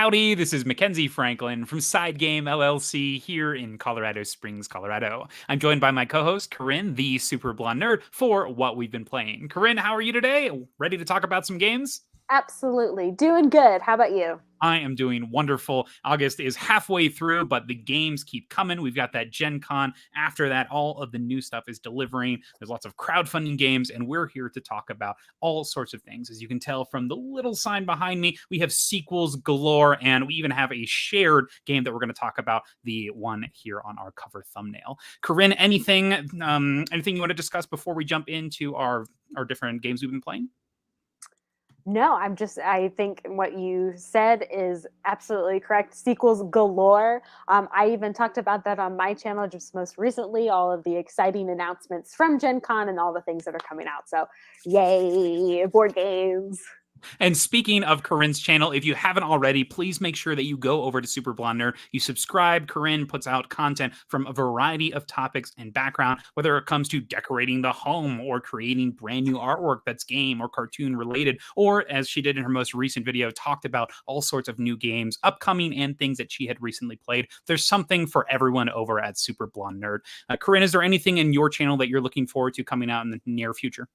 Howdy, this is Mackenzie Franklin from SideGame LLC here in Colorado Springs, Colorado. I'm joined by my co-host, Corinn, the Superblondenerd, for what we've been playing. Corinn, how are you today? Ready to talk about some games? Absolutely. Doing good. How about you? I am doing wonderful. August is halfway through, but the games keep coming. We've got that Gen Con. After that, all of the new stuff is delivering. There's lots of crowdfunding games, and we're here to talk about all sorts of things. As you can tell from the little sign behind me, we have sequels galore, and we even have a shared game that we're going to talk about, the one here on our cover thumbnail. Corinn, anything you want to discuss before we jump into our different games we've been playing? No, I think what you said is absolutely correct. Sequels galore. I even talked about that on my channel just most recently, all of the exciting announcements from Gen Con and all the things that are coming out. So yay, board games. And speaking of Corinn's channel, if you haven't already, please make sure that you go over to Superblondenerd. You subscribe. Corinn puts out content from a variety of topics and background, whether it comes to decorating the home or creating brand new artwork that's game or cartoon related, or as she did in her most recent video, talked about all sorts of new games, upcoming and things that she had recently played. There's something for everyone over at Superblondenerd. Corinn, is there anything in your channel that you're looking forward to coming out in the near future?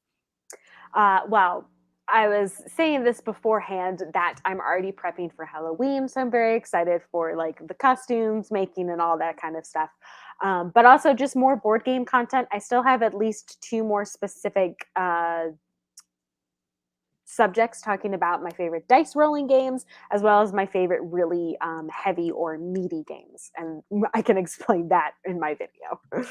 Well, I was saying this beforehand that I'm already prepping for Halloween, so I'm very excited for like the costumes making and all that kind of stuff. But also just more board game content. I still have at least 2 more specific subjects talking about my favorite dice rolling games, as well as my favorite really heavy or meaty games. And I can explain that in my video.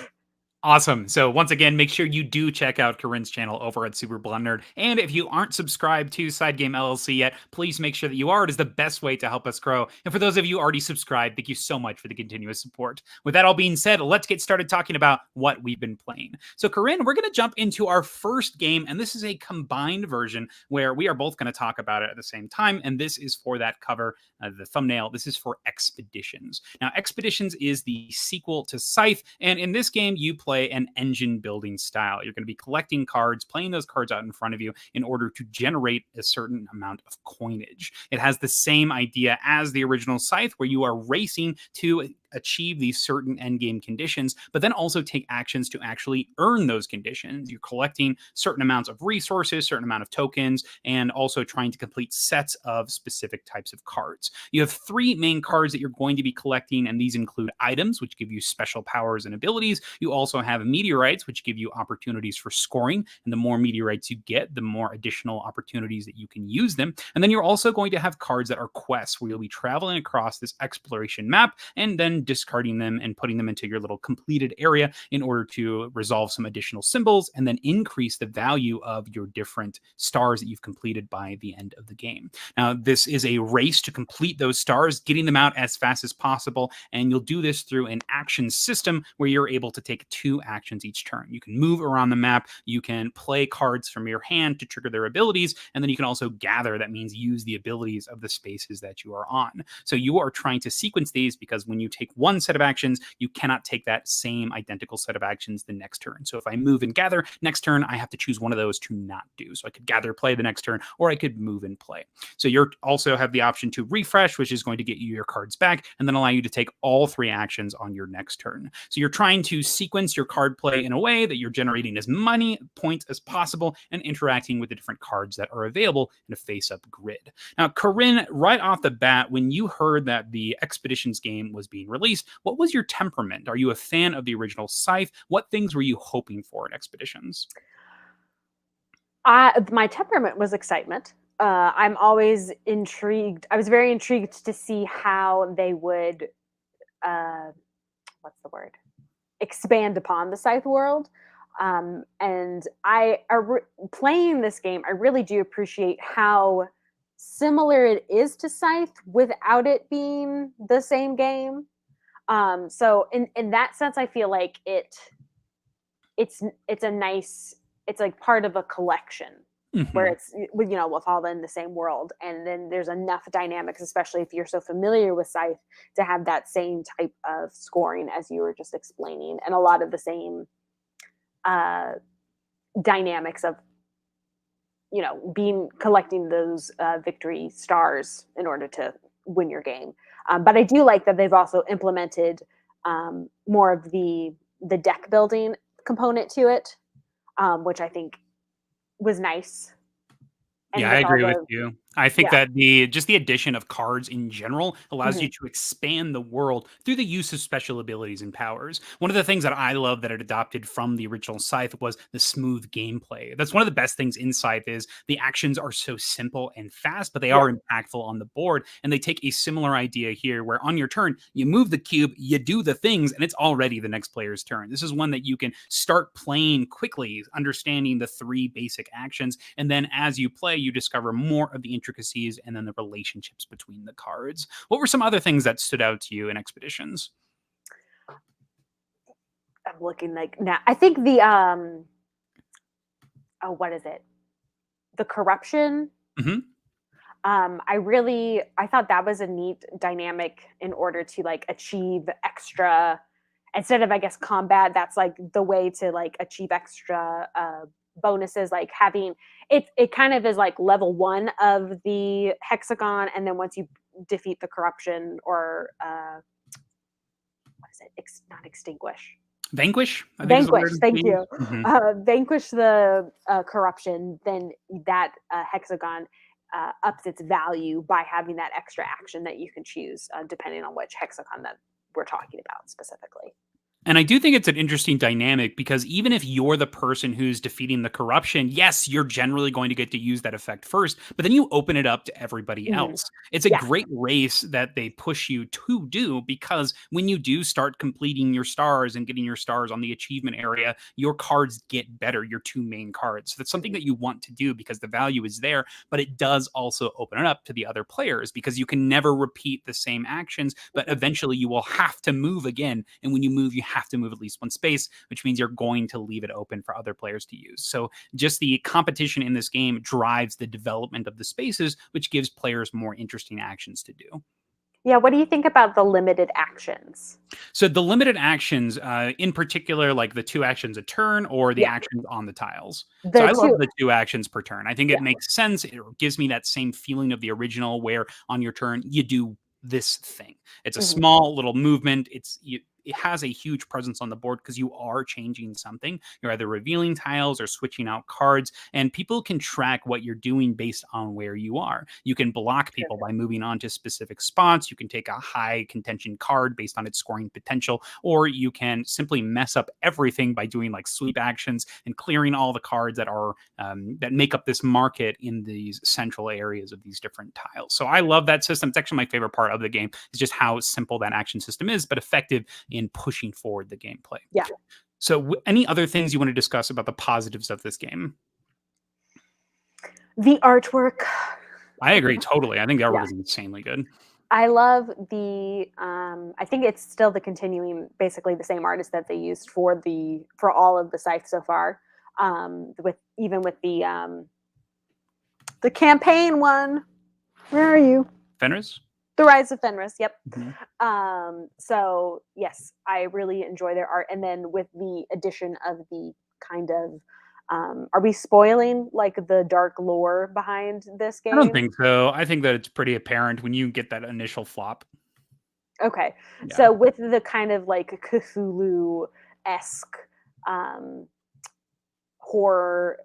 Awesome. So once again, make sure you do check out Corinn's channel over at Superblondenerd. And if you aren't subscribed to SideGame LLC yet, please make sure that you are. It is the best way to help us grow. And for those of you already subscribed, thank you so much for the continuous support. With that all being said, let's get started talking about what we've been playing. So Corinn, we're going to jump into our first game, and this is a combined version where we are both going to talk about it at the same time. And this is for that cover, the thumbnail. This is for Expeditions. Now, Expeditions is the sequel to Scythe, and in this game, you play an engine building style. You're going to be collecting cards, playing those cards out in front of you in order to generate a certain amount of coinage. It has the same idea as the original Scythe, where you are racing to achieve these certain endgame conditions, but then also take actions to actually earn those conditions. You're collecting certain amounts of resources, certain amount of tokens, and also trying to complete sets of specific types of cards. You have 3 main cards that you're going to be collecting, and these include items, which give you special powers and abilities. You also have meteorites, which give you opportunities for scoring, and the more meteorites you get, the more additional opportunities that you can use them. And then you're also going to have cards that are quests, where you'll be traveling across this exploration map and then discarding them and putting them into your little completed area in order to resolve some additional symbols and then increase the value of your different stars that you've completed by the end of the game. Now, this is a race to complete those stars, getting them out as fast as possible, and you'll do this through an action system where you're able to take 2 actions each turn. You can move around the map, you can play cards from your hand to trigger their abilities, and then you can also gather. That means use the abilities of the spaces that you are on. So you are trying to sequence these, because when you take one set of actions, you cannot take that same identical set of actions the next turn. So if I move and gather next turn, I have to choose one of those to not do. So I could gather, play the next turn, or I could move and play. So you also have the option to refresh, which is going to get you your cards back and then allow you to take all 3 actions on your next turn. So you're trying to sequence your card play in a way that you're generating as many points as possible and interacting with the different cards that are available in a face-up grid. Now, Corinn, right off the bat, when you heard that the Expeditions game was being released, what was your temperament? Are you a fan of the original Scythe? What things were you hoping for in Expeditions? My temperament was excitement. I'm always intrigued. I was very intrigued to see how they would, what's the word? Expand upon the Scythe world. And playing this game, I really do appreciate how similar it is to Scythe without it being the same game. So in that sense, I feel like it's a nice, it's like part of a collection where it's, with all in the same world. And then there's enough dynamics, especially if you're so familiar with Scythe, to have that same type of scoring as you were just explaining, and a lot of the same dynamics of collecting those victory stars in order to win your game. But I do like that they've also implemented more of the deck building component to it, which I think was nice. And Yeah, I with all agree with the you. I think yeah. that just the addition of cards in general allows you to expand the world through the use of special abilities and powers. One of the things that I love that it adopted from the original Scythe was the smooth gameplay. That's one of the best things in Scythe is the actions are so simple and fast, but they Yeah. are impactful on the board. And they take a similar idea here where on your turn, you move the cube, you do the things, and it's already the next player's turn. This is one that you can start playing quickly, understanding the 3 basic actions. And then as you play, you discover more of the intricacies and then the relationships between the cards. What were some other things that stood out to you in Expeditions? I'm looking like now. I think the oh, what is it? The corruption. Hmm. I thought that was a neat dynamic in order to like achieve extra instead of I guess combat. That's like the way to like achieve extra bonuses. Like having it kind of is like level 1 of the hexagon, and then once you defeat the corruption or what is it? Not extinguish. Vanquish, I think is the Vanquish, word. thank you. Mhm. Vanquish the corruption, then that hexagon ups its value by having that extra action that you can choose depending on which hexagon that we're talking about specifically. And I do think it's an interesting dynamic because even if you're the person who's defeating the corruption, yes, you're generally going to get to use that effect first, but then you open it up to everybody Mhm. else. It's a Yeah. great race that they push you to do because when you do start completing your stars and getting your stars on the achievement area, your cards get better, your 2 main cards. So that's something Mhm. that you want to do because the value is there, but it does also open it up to the other players because you can never repeat the same actions, but Mhm. eventually you will have to move again. And when you move, you have to move at least one space, which means you're going to leave it open for other players to use. So just the competition in this game drives the development of the spaces, which gives players more interesting actions to do. Yeah. What do you think about the limited actions? So the limited actions, in particular, like the 2 actions a turn or the Yeah. actions on the tiles. So The I love two. the 2 actions per turn. I think Yeah. it makes sense. It gives me that same feeling of the original where on your turn you do this thing. It's a Mhm. small little movement. It has a huge presence on the board because you are changing something. You're either revealing tiles or switching out cards, and people can track what you're doing based on where you are. You can block Sure. people by moving on to specific spots. You can take a high contention card based on its scoring potential, or you can simply mess up everything by doing like sweep actions and clearing all the cards that are that make up this market in these central areas of these different tiles. So I love that system. It's actually my favorite part of the game. Is just how simple that action system is, but effective in pushing forward the gameplay. Yeah. So, any other things you want to discuss about the positives of this game? The artwork. I agree totally. I think the artwork Yeah. is insanely good. I love the I think it's still the continuing basically the same artist that they used for all of the Scythe so far. With even with the campaign one. Where are you? Fenris? The Rise of Fenris, yep. Mhm. So yes, I really enjoy their art. And then with the addition of the kind of are we spoiling like the dark lore behind this I don't game? think so. I think that it's pretty apparent when you get that initial flop. Okay. Yeah. So with the kind of like Cthulhu-esque um, horror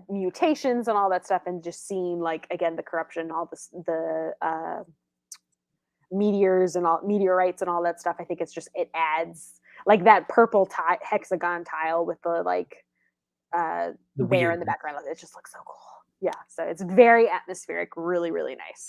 mutations and all that stuff, and just seeing like again the corruption, all this the meteors and all meteorites and all that stuff. I think it's just it adds like that purple hexagon tile with the like The bear in weird. the background. It just looks so cool. Yeah. So it's very atmospheric, really, really nice.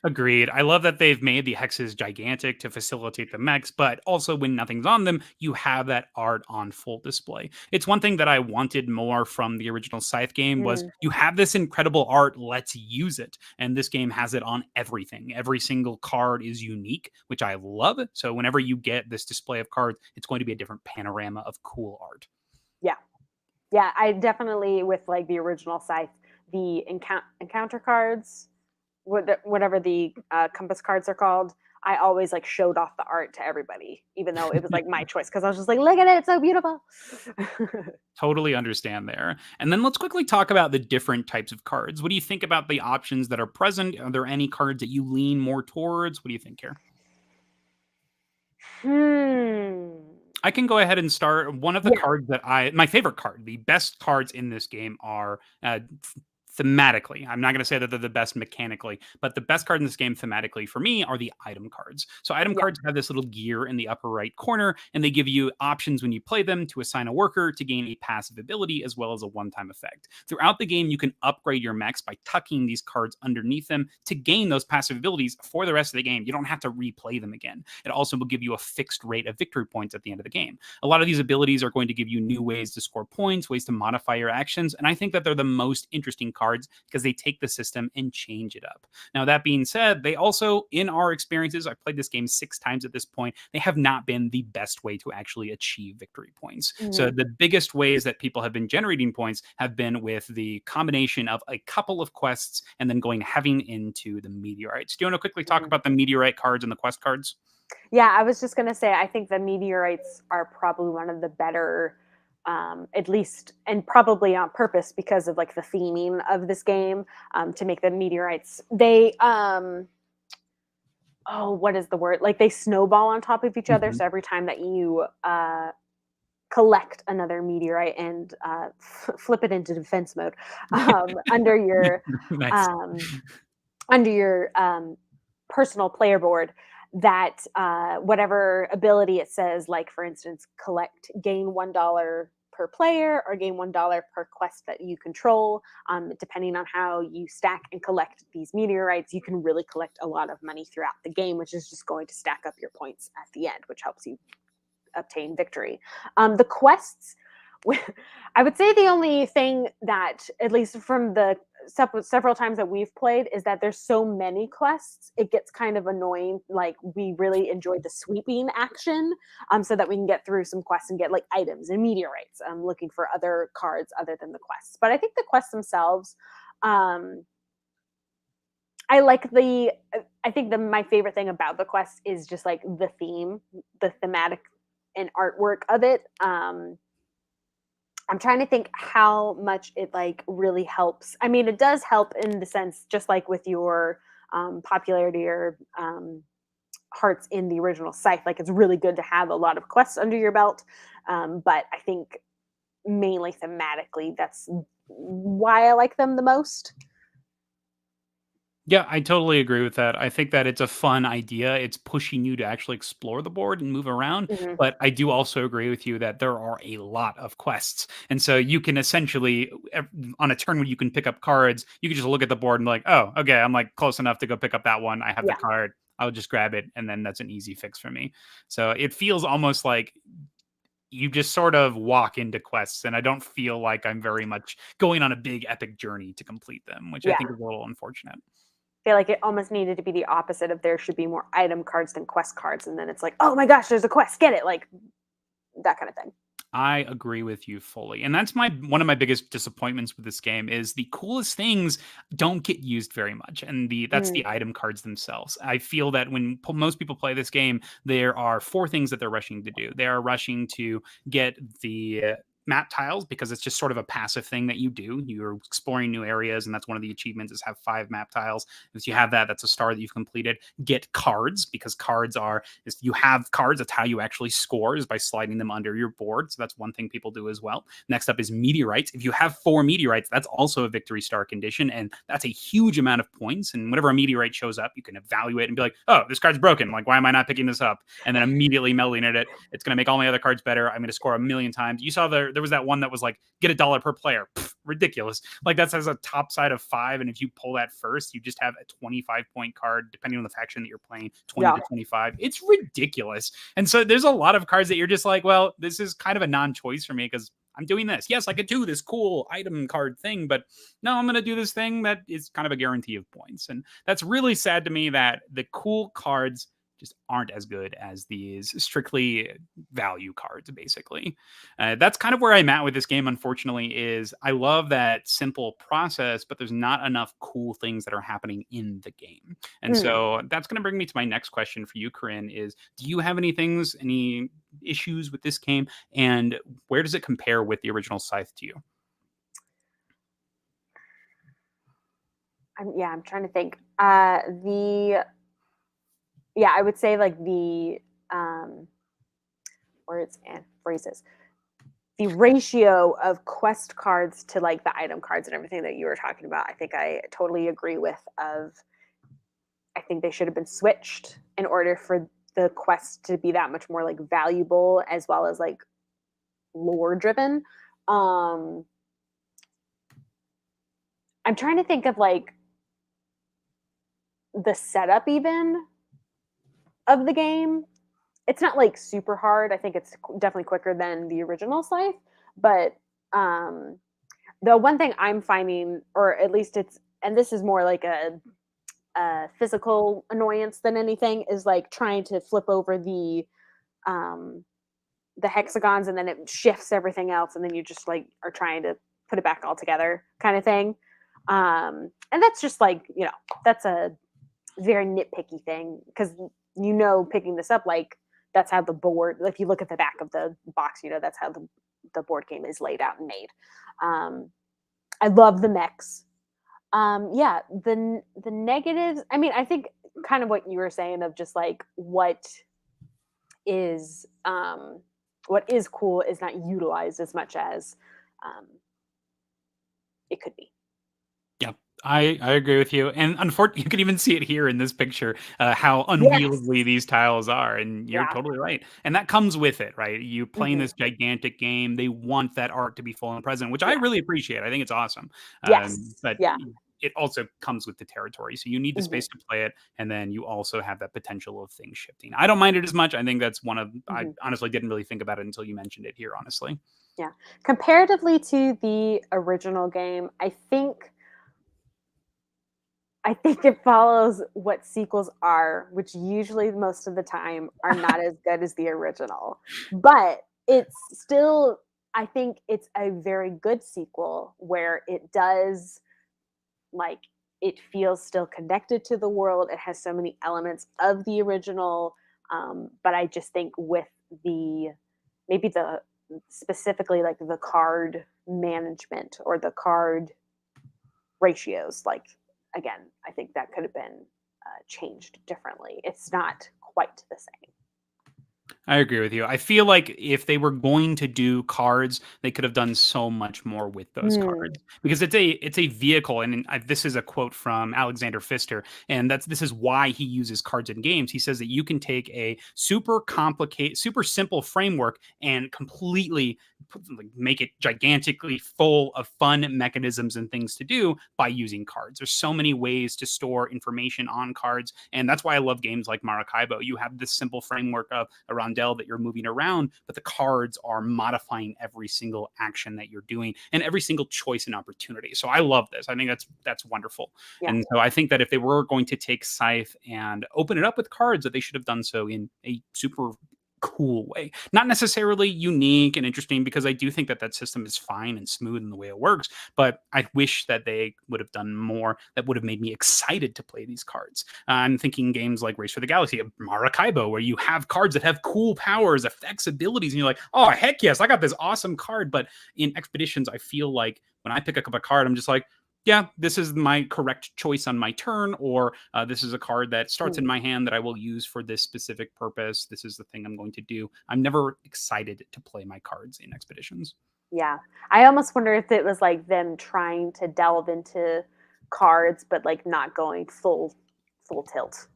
Agreed. I love that they've made the hexes gigantic to facilitate the mechs, but also when nothing's on them, you have that art on full display. It's one thing that I wanted more from the original Scythe game was Mm. you have this incredible art, let's use it. And this game has it on everything. Every single card is unique, which I love. So whenever you get this display of cards, it's going to be a different panorama of cool art. Yeah. Yeah. I definitely, with like the original Scythe, the encounter cards, whatever the compass cards are called, I always like showed off the art to everybody, even though it was like my choice, because I was just like, look at it, it's so beautiful. Totally understand there. And then let's quickly talk about the different types of cards. What do you think about the options that are present? Are there any cards that you lean more towards? What do you think here? I can go ahead and start. One of the Yeah. cards that my favorite card, the best cards in this game are thematically. I'm not going to say that they're the best mechanically, but the best card in this game thematically for me are the item cards. So item Yeah. cards have this little gear in the upper right corner, and they give you options when you play them to assign a worker, to gain a passive ability, as well as a one-time effect. Throughout the game, you can upgrade your mechs by tucking these cards underneath them to gain those passive abilities for the rest of the game. You don't have to replay them again. It also will give you a fixed rate of victory points at the end of the game. A lot of these abilities are going to give you new ways to score points, ways to modify your actions, and I think that they're the most interesting cards because they take the system and change it up. Now, that being said, they also, in our experiences, I've played this game 6 times at this point, they have not been the best way to actually achieve victory points. So Mhm. the biggest ways that people have been generating points have been with the combination of a couple of quests and then going heavy into the meteorites. Do you want to quickly talk Mhm. about the meteorite cards and the quest cards? Yeah, I was just gonna say, I think the meteorites are probably one of the better, at least, and probably on purpose because of like the theming of this game, to make the meteorites. They, oh, what is the word? Like they snowball on top of each other. Mhm. So every time that you collect another meteorite and flip it into defense mode, under your Nice. um, under your personal player board, that whatever ability it says, like for instance, gain $1 per player or gain $1 per quest that you control. Depending on how you stack and collect these meteorites, you can really collect a lot of money throughout the game, which is just going to stack up your points at the end, which helps you obtain victory. The quests, I would say the only thing that, at least from the several times that we've played, is that there's so many quests. It gets kind of annoying. Like we really enjoyed the sweeping action, so that we can get through some quests and get like items and meteorites. Looking for other cards other than the quests. But I think the quests themselves, um, I like the. I think my favorite thing about the quest is just like the theme, the thematic and artwork of it. I'm trying to think how much it like really helps. I mean, it does help in the sense, just like with your popularity or hearts in the original Scythe. Like, it's really good to have a lot of quests under your belt. But I think mainly thematically, that's why I like them the most. Yeah, I totally agree with that. I think that it's a fun idea. It's pushing you to actually explore the board and move around. Mhm. But I do also agree with you that there are a lot of quests. And so you can essentially, on a turn when you can pick up cards, you can just look at the board and be like, oh, okay, I'm like close enough to go pick up that one. I have the Yeah. card. I'll just grab it. And then that's an easy fix for me. So it feels almost like you just sort of walk into quests. And I don't feel like I'm very much going on a big epic journey to complete them, which I Yeah. think is a little unfortunate. Feel like it almost needed to be the opposite of there should be more item cards than quest cards, and then it's like, oh my gosh, there's a quest, get it, like that kind of thing. I agree with you fully. And that's my one of my biggest disappointments with this game is the coolest things don't get used very much. And that's Mm. the item cards themselves. I feel that when most people play this game, there are 4 things that they're rushing to do. They are rushing to get the map tiles because it's just sort of a passive thing that you do. You're exploring new areas, and that's one of the achievements is have 5 map tiles. If you have that, that's a star that you've completed. Get cards because cards are is you have cards. That's how you actually score is by sliding them under your board. So that's one thing people do as well. Next up is meteorites. If you have 4 meteorites, that's also a victory star condition, and that's a huge amount of points. And whenever a meteorite shows up, you can evaluate and be like, oh, this card's broken. Like, why am I not picking this up? And then immediately melding at it. It's going to make all my other cards better. I'm going to score a million times. You saw there was that one that was like, get $1 per player. Pfft, ridiculous. Like that says a top side of 5. And if you pull that first, you just have a 25-point card, depending on the faction that you're playing, 20 Yeah. to 25. It's ridiculous. And so there's a lot of cards that you're just like, well, this is kind of a non-choice for me because I'm doing this. Yes, I could do this cool item card thing, but no, I'm going to do this thing that is kind of a guarantee of points. And that's really sad to me that the cool cards just aren't as good as these strictly value cards, basically. That's kind of where I'm at with this game, unfortunately, is I love that simple process, but there's not enough cool things that are happening in the game. And so that's going to bring me to my next question for you, Corinn, is do you have any issues with this game? And where does it compare with the original Scythe to you? I'm trying to think. I would say like the words and phrases. The ratio of quest cards to like the item cards and everything that you were talking about, I think I totally agree with. I think they should have been switched in order for the quest to be that much more like valuable as well as like lore driven. I'm trying to think of like the setup even of the game. It's not like super hard. I think it's definitely quicker than the original Scythe. But the one thing I'm finding, or at least and this is more like a physical annoyance than anything, is like trying to flip over the hexagons and then it shifts everything else, and then you just like are trying to put it back all together, kind of thing. And that's just like that's a very nitpicky thing because picking this up like. That's how the board, if you look at the back of the box, that's how the board game is laid out and made. I love the mechs. The negatives, I mean, I think kind of what you were saying of just like what is cool is not utilized as much as it could be. Yeah, I agree with you. And unfortunately, you can even see it here in this picture, how unwieldy these tiles are. And you're totally right. And that comes with it, right? You playing this gigantic game, they want that art to be full and present, which I really appreciate. I think it's awesome. But it also comes with the territory. So you need the space to play it. And then you also have that potential of things shifting. I don't mind it as much. I think that's I honestly didn't really think about it until you mentioned it here, honestly. Yeah. Comparatively to the original game, I think it follows what sequels are, which usually most of the time are not as good as the original. But it's still, I think it's a very good sequel where it does, like, it feels still connected to the world. It has so many elements of the original. But I just think with specifically like the card management or the card ratios, like, again, I think that could have been changed differently. It's not quite the same. I agree with you. I feel like if they were going to do cards, they could have done so much more with those cards because it's a vehicle. And this is a quote from Alexander Pfister, and this is why he uses cards in games. He says that you can take a super simple framework and completely make it gigantically full of fun mechanisms and things to do by using cards. There's so many ways to store information on cards, and that's why I love games like Maracaibo. You have this simple framework of a rondel that you're moving around, but the cards are modifying every single action that you're doing and every single choice and opportunity. So I love this. I think that's wonderful. Yeah. And so I think that if they were going to take Scythe and open it up with cards, that they should have done so in a super cool way, not necessarily unique and interesting, because I do think that system is fine and smooth in the way it works, but I wish that they would have done more that would have made me excited to play these cards. I'm thinking games like Race for the Galaxy, Maracaibo, where you have cards that have cool powers, effects, abilities, and you're like, oh heck yes, I got this awesome card. But in Expeditions, I feel like when I pick up a card, I'm just like, yeah, this is my correct choice on my turn, or this is a card that starts in my hand that I will use for this specific purpose. This is the thing I'm going to do. I'm never excited to play my cards in Expeditions. Yeah. I almost wonder if it was like them trying to delve into cards, but like not going full tilt.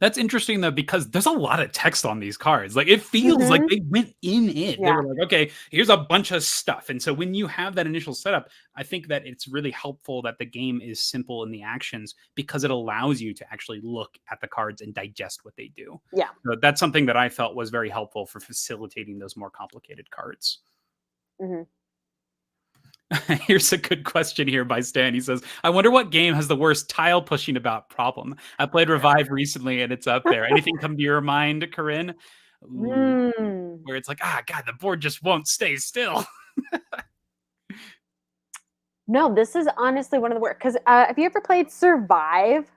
That's interesting, though, because there's a lot of text on these cards. Like, it feels like they went in it. Yeah. They were like, okay, here's a bunch of stuff. And so when you have that initial setup, I think that it's really helpful that the game is simple in the actions, because it allows you to actually look at the cards and digest what they do. Yeah. So that's something that I felt was very helpful for facilitating those more complicated cards. Here's a good question here by Stan. He says, I wonder what game has the worst tile pushing about problem. I played Revive recently and it's up there. Anything come to your mind, Corinn? Ooh, Mm. where it's like, God, the board just won't stay still. No, this is honestly one of the worst. Because have you ever played Survive?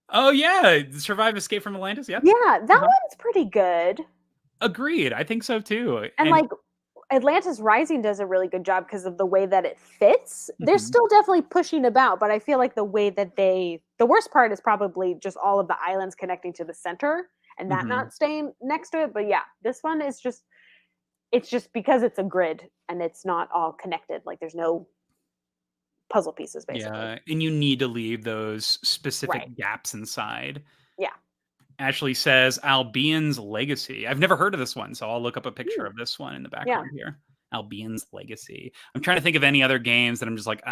Oh, yeah. Survive Escape from Atlantis. Yep. Yeah, that one's pretty good. Agreed. I think so too. And like Atlantis Rising does a really good job because of the way that it fits. They're still definitely pushing about, but I feel like the way that the worst part is probably just all of the islands connecting to the center and that not staying next to it. But yeah, this one is just, it's just because it's a grid and it's not all connected. Like there's no puzzle pieces, basically. Yeah, and you need to leave those specific gaps inside. Yeah. Ashley says Albion's Legacy. I've never heard of this one, so I'll look up a picture of this one in the background here. Albion's Legacy. I'm trying to think of any other games that I'm just like,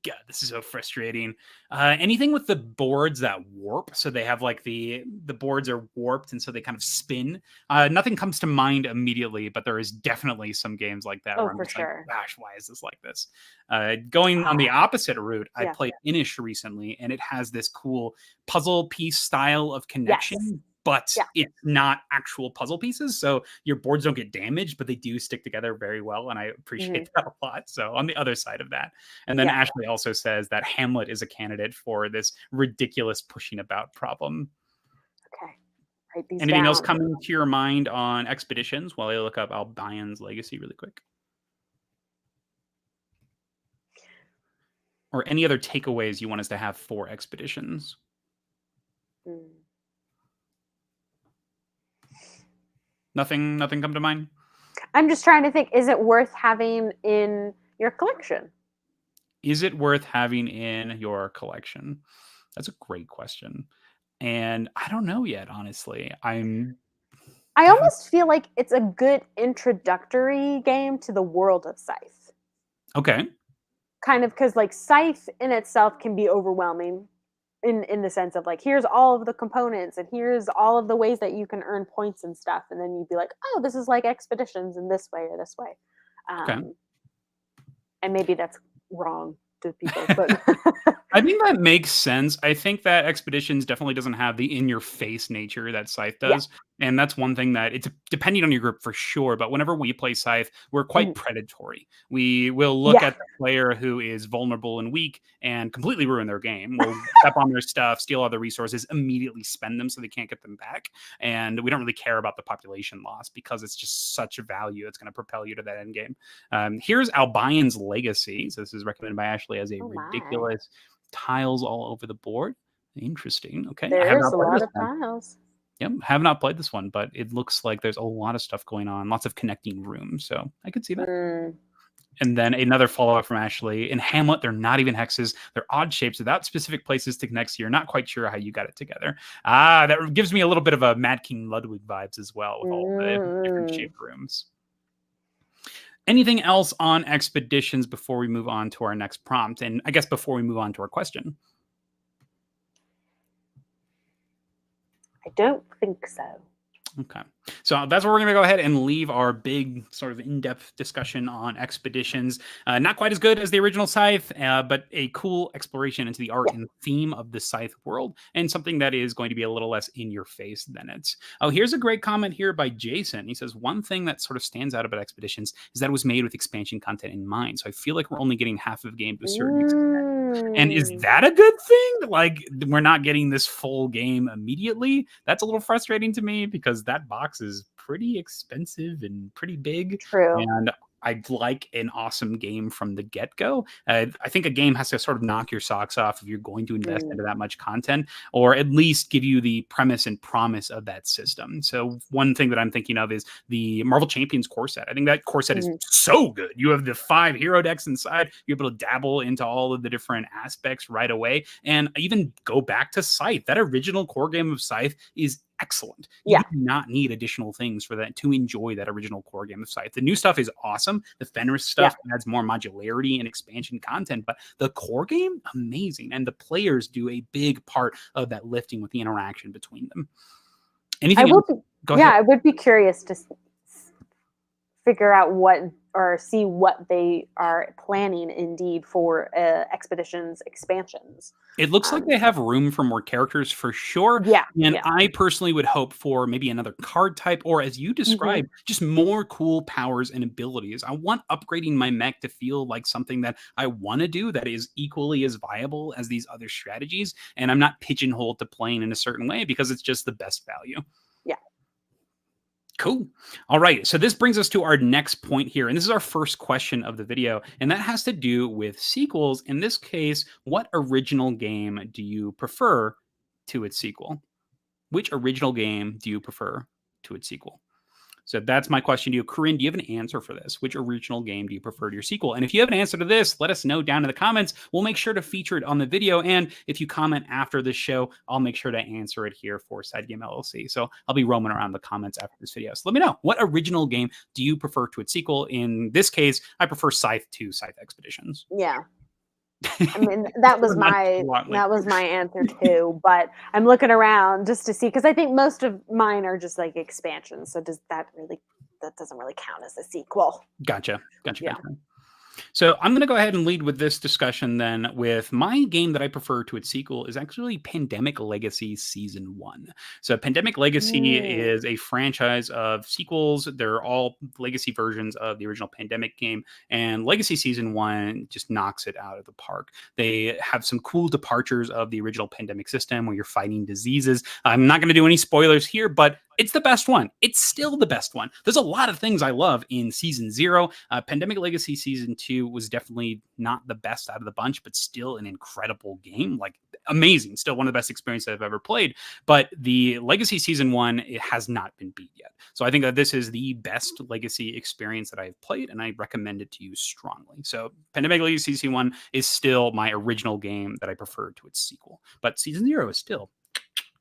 God, this is so frustrating. Anything with the boards that warp, so they have like the boards are warped and so they kind of spin. Nothing comes to mind immediately, but there is definitely some games like that. Oh, where I'm for just sure. like, gosh, why is this like this? Going on the opposite route, I played Inish recently, and it has this cool puzzle piece style of connection. But it's not actual puzzle pieces, so your boards don't get damaged, but they do stick together very well, and I appreciate that a lot. So on the other side of that. And then Ashley also says that Hamlet is a candidate for this ridiculous pushing about problem. Okay. Write these Anything down. else coming to your mind on expeditions while I look up Albion's Legacy really quick? Or any other takeaways you want us to have for expeditions? Nothing come to mind? I'm just trying to think, is it worth having in your collection? Is it worth having in your collection? That's a great question. And I don't know yet, honestly. I almost feel like it's a good introductory game to the world of Scythe. Okay. Kind of because like Scythe in itself can be overwhelming in the sense of like, here's all of the components and here's all of the ways that you can earn points and stuff. And then you'd be like, oh, this is like expeditions in this way or this way. Okay. And maybe that's wrong to people, but I think that makes sense. I think that Expeditions definitely doesn't have the in-your-face nature that Scythe does. And that's one thing that it's depending on your group for sure. But whenever we play Scythe, we're quite predatory. We will look at the player who is vulnerable and weak and completely ruin their game. We'll step on their stuff, steal all the resources, immediately spend them so they can't get them back. And we don't really care about the population loss because it's just such a value. It's going to propel you to that end game. Here's Albion's Legacy. So this is recommended by Ashley as a ridiculous tiles all over the board. Interesting. Okay. There's a lot of tiles. Yep. Have not played this one, but it looks like there's a lot of stuff going on, lots of connecting rooms. So I could see that. And then another follow-up from Ashley. In Hamlet, they're not even hexes. They're odd shapes without specific places to connect. So you're not quite sure how you got it together. That gives me a little bit of a Mad King Ludwig vibes as well with all the different shaped rooms. Anything else on expeditions before we move on to our next prompt? And I guess before we move on to our question. I don't think so. Okay. So that's where we're going to go ahead and leave our big sort of in-depth discussion on expeditions. Not quite as good as the original Scythe, but a cool exploration into the art and theme of the Scythe world, and something that is going to be a little less in your face than it. Oh, here's a great comment here by Jason. He says, one thing that sort of stands out about expeditions is that it was made with expansion content in mind. So I feel like we're only getting half of the game to a certain extent. And is that a good thing? Like, we're not getting this full game immediately? That's a little frustrating to me because that box is pretty expensive and pretty big. True. And I'd like an awesome game from the get-go. I think a game has to sort of knock your socks off if you're going to invest into that much content, or at least give you the premise and promise of that system. So one thing that I'm thinking of is the Marvel Champions core set. I think that core set is so good. You have the 5 hero decks inside. You're able to dabble into all of the different aspects right away. And even go back to Scythe. That original core game of Scythe is excellent. You do not need additional things for that to enjoy that original core game of Scythe. The new stuff is awesome. The Fenris stuff adds more modularity and expansion content, but the core game, amazing. And the players do a big part of that lifting with the interaction between them. Anything else? Go ahead. I would be curious to figure out what or see what they are planning indeed for Expeditions expansions. It looks like they have room for more characters for sure. Yeah, And yeah. I personally would hope for maybe another card type, or as you Mhm. described, just more cool powers and abilities. I want upgrading my mech to feel like something that I want to do that is equally as viable as these other strategies. And I'm not pigeonholed to playing in a certain way because it's just the best value. Yeah. Cool. All right. So this brings us to our next point here. And this is our first question of the video. And that has to do with sequels. In this case, what original game do you prefer to its sequel? Which original game do you prefer to its sequel? So that's my question to you. Corinn, do you have an answer for this? Which original game do you prefer to your sequel? And if you have an answer to this, let us know down in the comments. We'll make sure to feature it on the video. And if you comment after this show, I'll make sure to answer it here for SideGame LLC. So I'll be roaming around the comments after this video. So let me know, what original game do you prefer to its sequel? In this case, I prefer Scythe to Scythe Expeditions. Yeah. I mean, that was my answer too, but I'm looking around just to see, because I think most of mine are just like expansions. So that doesn't really count as a sequel. Gotcha. Yeah. So I'm going to go ahead and lead with this discussion then with my game that I prefer to its sequel is actually Pandemic Legacy Season 1. So Pandemic Legacy is a franchise of sequels. They're all legacy versions of the original Pandemic game, and Legacy Season 1 just knocks it out of the park. They have some cool departures of the original Pandemic system where you're fighting diseases. I'm not going to do any spoilers here, but it's the best one. It's still the best one. There's a lot of things I love in Season 0. Pandemic Legacy Season 2 was definitely not the best out of the bunch, but still an incredible game. Like, amazing. Still one of the best experiences I've ever played. But the Legacy Season 1, it has not been beat yet. So I think that this is the best Legacy experience that I've played, and I recommend it to you strongly. So Pandemic Legacy Season 1 is still my original game that I prefer to its sequel. But Season 0 is still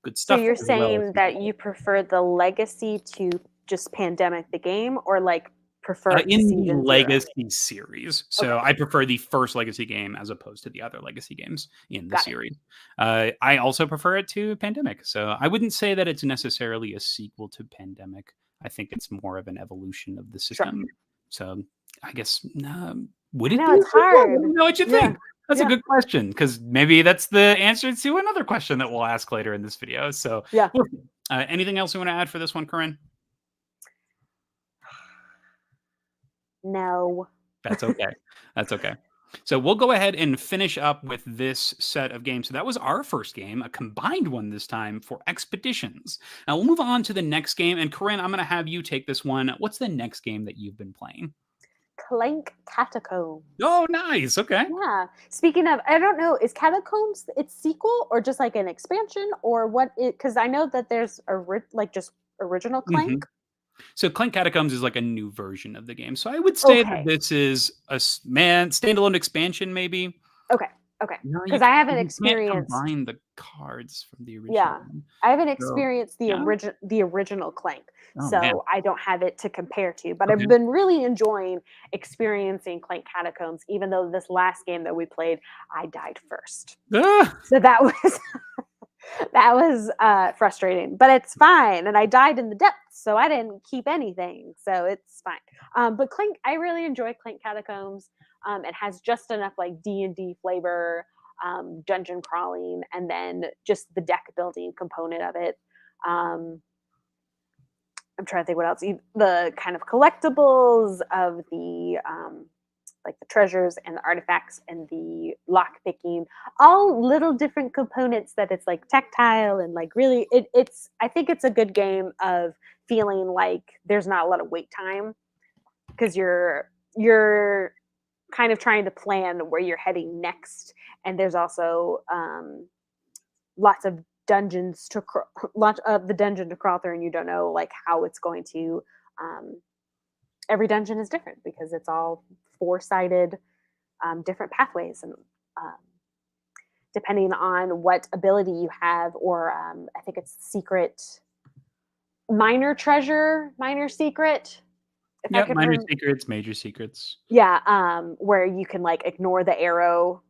good stuff. So you're saying that you prefer the Legacy to just Pandemic the game, or like prefer in the Season Legacy series. So Okay. I prefer the first Legacy game as opposed to the other Legacy games in the Got it. series. I also prefer it to Pandemic. So I wouldn't say that it's necessarily a sequel to Pandemic. I think it's more of an evolution of the system. So I guess would it I know, be? it's hard. Let me know what you Yeah. think. That's a good question, because maybe that's the answer to another question that we'll ask later in this video. So Yeah. anything else you want to add for this one, Corinn? No. That's okay. That's okay. So we'll go ahead and finish up with this set of games. So that was our first game, a combined one this time for Expeditions. Now we'll move on to the next game. And Corinn, I'm going to have you take this one. What's the next game that you've been playing? Clank Catacombs. Oh, nice. Okay. Yeah. Speaking of, I don't know, is Catacombs its sequel or just like an expansion, or what? Because I know that there's just original Clank. So Clank Catacombs is like a new version of the game. So I would say that this is a standalone expansion, maybe. Okay. No, Because I haven't you can't experienced. combine the cards from the original. Yeah, one. I haven't So, experienced the original Clank, Oh, so man. I don't have it to compare to. But Okay. I've been really enjoying experiencing Clank Catacombs, even though this last game that we played, I died first. Ah! So that was that was frustrating, but it's fine. And I died in the depths, so I didn't keep anything, so it's fine. But Clank, I really enjoy Clank Catacombs. It has just enough like D&D flavor, dungeon crawling, and then just the deck building component of it. I'm trying to think what else. The kind of collectibles of the like the treasures and the artifacts and the lock picking, all little different components that it's like tactile and like really it's I think it's a good game of feeling like there's not a lot of wait time, because you're kind of trying to plan where you're heading next, and there's also lots of dungeons to lots of the dungeon to crawl through, and you don't know like how it's going to every dungeon is different because it's all four-sided different pathways, and depending on what ability you have, or I think it's secret minor treasure, minor secret. Yeah, minor secrets, major secrets. Yeah, where you can like ignore the arrow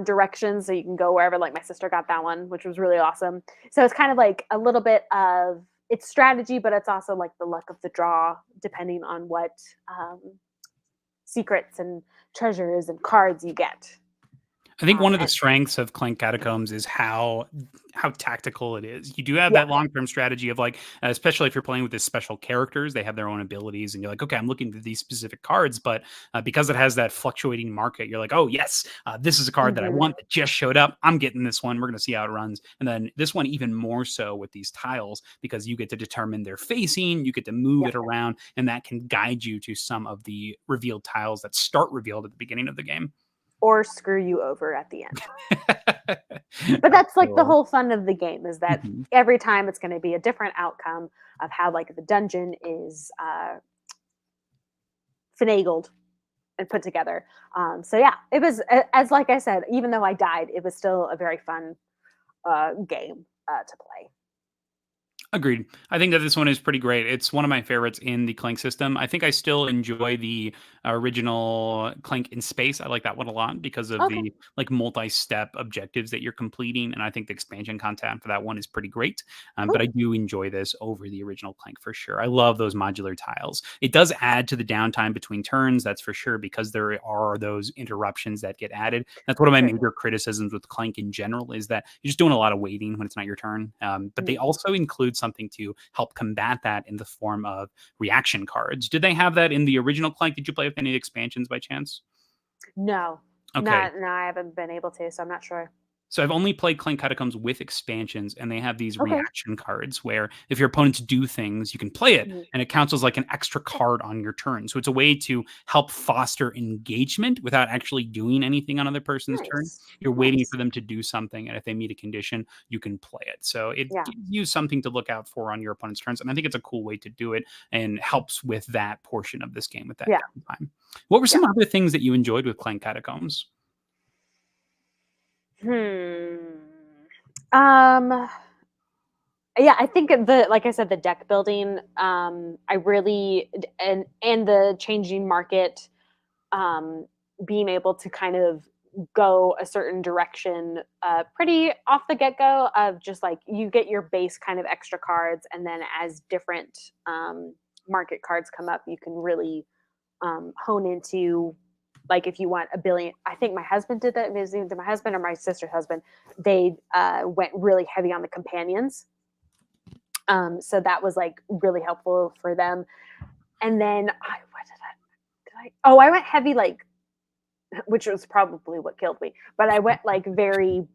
directions, so you can go wherever. Like my sister got that one, which was really awesome. So it's kind of like a little bit of it's strategy, but it's also like the luck of the draw, depending on what secrets and treasures and cards you get. I think one of the And strengths of Clank Catacombs is how tactical it is. You do have yeah, that long-term strategy of like, especially if you're playing with the special characters, they have their own abilities, and you're like, okay, I'm looking for these specific cards, but because it has that fluctuating market, you're like, oh yes, this is a card that I mhm, want that just showed up. I'm getting this one. We're gonna see how it runs, and then this one even more so with these tiles because you get to determine their facing, you get to move yeah, it around, and that can guide you to some of the revealed tiles that start revealed at the beginning of the game. or screw you over at the end. But that's like the Absolutely. whole fun of the game, is that Mhm. every time it's going to be a different outcome of how like the dungeon is finagled and put together. So yeah, it was, as like I said, even though I died, it was still a very fun game to play. Agreed. I think that this one is pretty great. It's one of my favorites in the Clank system. I think I still enjoy the original Clank in Space. I like that one a lot because of Okay, the like multi-step objectives that you're completing, and I think the expansion content for that one is pretty great. But cool. I do enjoy this over the original Clank for sure. I love those modular tiles. It does add to the downtime between turns, that's for sure, because there are those interruptions that get added. That's one of my Sure. major criticisms with Clank in general is that you're just doing a lot of waiting when it's not your turn. But they Mhm. also include something to help combat that in the form of reaction cards. Did they have that in the original Clank? Did you play with any expansions by chance? No, Okay. not no, I haven't been able to, so I'm not sure. So I've only played Clank Catacombs with expansions, and they have these Okay. reaction cards where if your opponents do things, you can play it, Mhm. and it counts as like an extra card on your turn. So it's a way to help foster engagement without actually doing anything on other person's turn. Nice, You're waiting nice. for them to do something, and if they meet a condition, you can play it. So it Yeah, gives you something to look out for on your opponent's turns, and I think it's a cool way to do it and helps with that portion of this game with that yeah, downtime. What were yeah. some other things that you enjoyed with Clank Catacombs? Hmm. Um, yeah, I think the like I said, the deck building, I really and the changing market, um, being able to kind of go a certain direction pretty off the get-go, of just like you get your base kind of extra cards, and then as different market cards come up, you can really hone into, like, if you want a billion. I think my husband did that. It was either my husband or my sister's husband. They went really heavy on the companions, so that was like really helpful for them. And then what oh, I went heavy, like, which was probably what killed me. But I went like very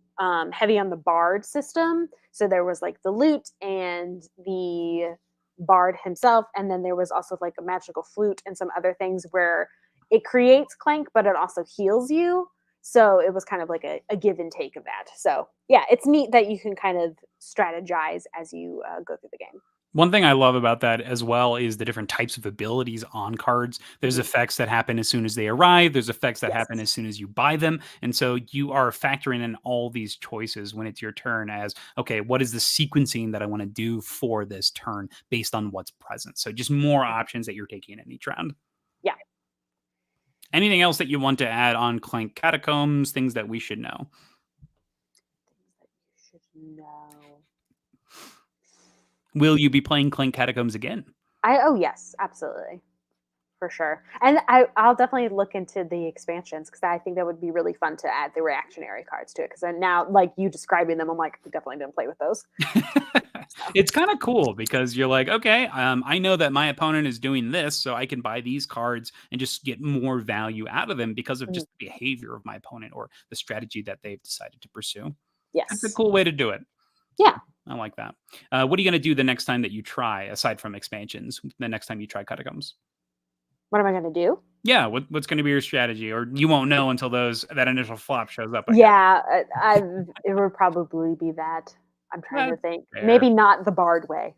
heavy on the bard system. So there was like the lute and the bard himself, and then there was also like a magical flute and some other things where it creates clank, but it also heals you. So it was kind of like a give and take of that. So yeah, it's neat that you can kind of strategize as you go through the game. One thing I love about that as well is the different types of abilities on cards. There's Mhm. effects that happen as soon as they arrive, there's effects that happen Yes. as soon as you buy them. And so you are factoring in all these choices when it's your turn as, okay, what is the sequencing that I want to do for this turn based on what's present? So just more options that you're taking in each round. Yeah. Anything else that you want to add on Clank Catacombs, things that we should know? Things that you should know. Will you be playing Clank Catacombs again? Oh yes, absolutely. For sure. And I'll definitely look into the expansions, because I think that would be really fun to add the reactionary cards to it. Because now, like you describing them, I'm like, I definitely didn't play with those. So, It's kind of cool because you're like, okay, I know that my opponent is doing this, so I can buy these cards and just get more value out of them because of mhm. just the behavior of my opponent or the strategy that they've decided to pursue. That's a Yes. cool way to do it. So Yeah. I like that. What are you going to do the next time that you try, aside from expansions, the next time you try Catacombs? What am I going to do? Yeah, what's going to be your strategy? Or you won't know until that initial flop shows up, I guess. Yeah, it would probably be that. I'm trying to That's think. fair. Maybe not the Bard way.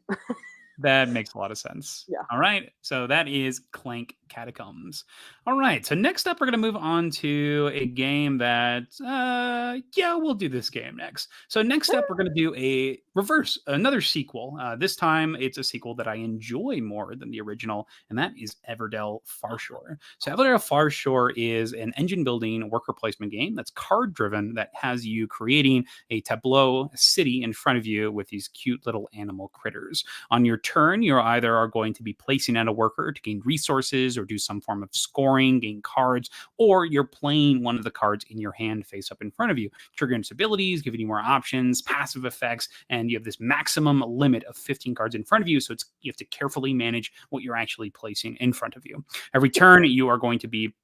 That makes a lot of sense. Yeah. All right. So that is Clank Catacombs. All right. So next up, we're going to move on to a game that, yeah, we'll do this game next. So next up, we're going to do another sequel. This time, it's a sequel that I enjoy more than the original, and that is Everdell Farshore. So Everdell Farshore is an engine building worker placement game that's card driven that has you creating a tableau city in front of you with these cute little animal critters. On your turn, you either are going to be placing out a worker to gain resources, or do some form of scoring, gain cards, or you're playing one of the cards in your hand face up in front of you, triggering its abilities, giving you more options, passive effects, and you have this maximum limit of 15 cards in front of you. So you have to carefully manage what you're actually placing in front of you. Every turn, you are going to be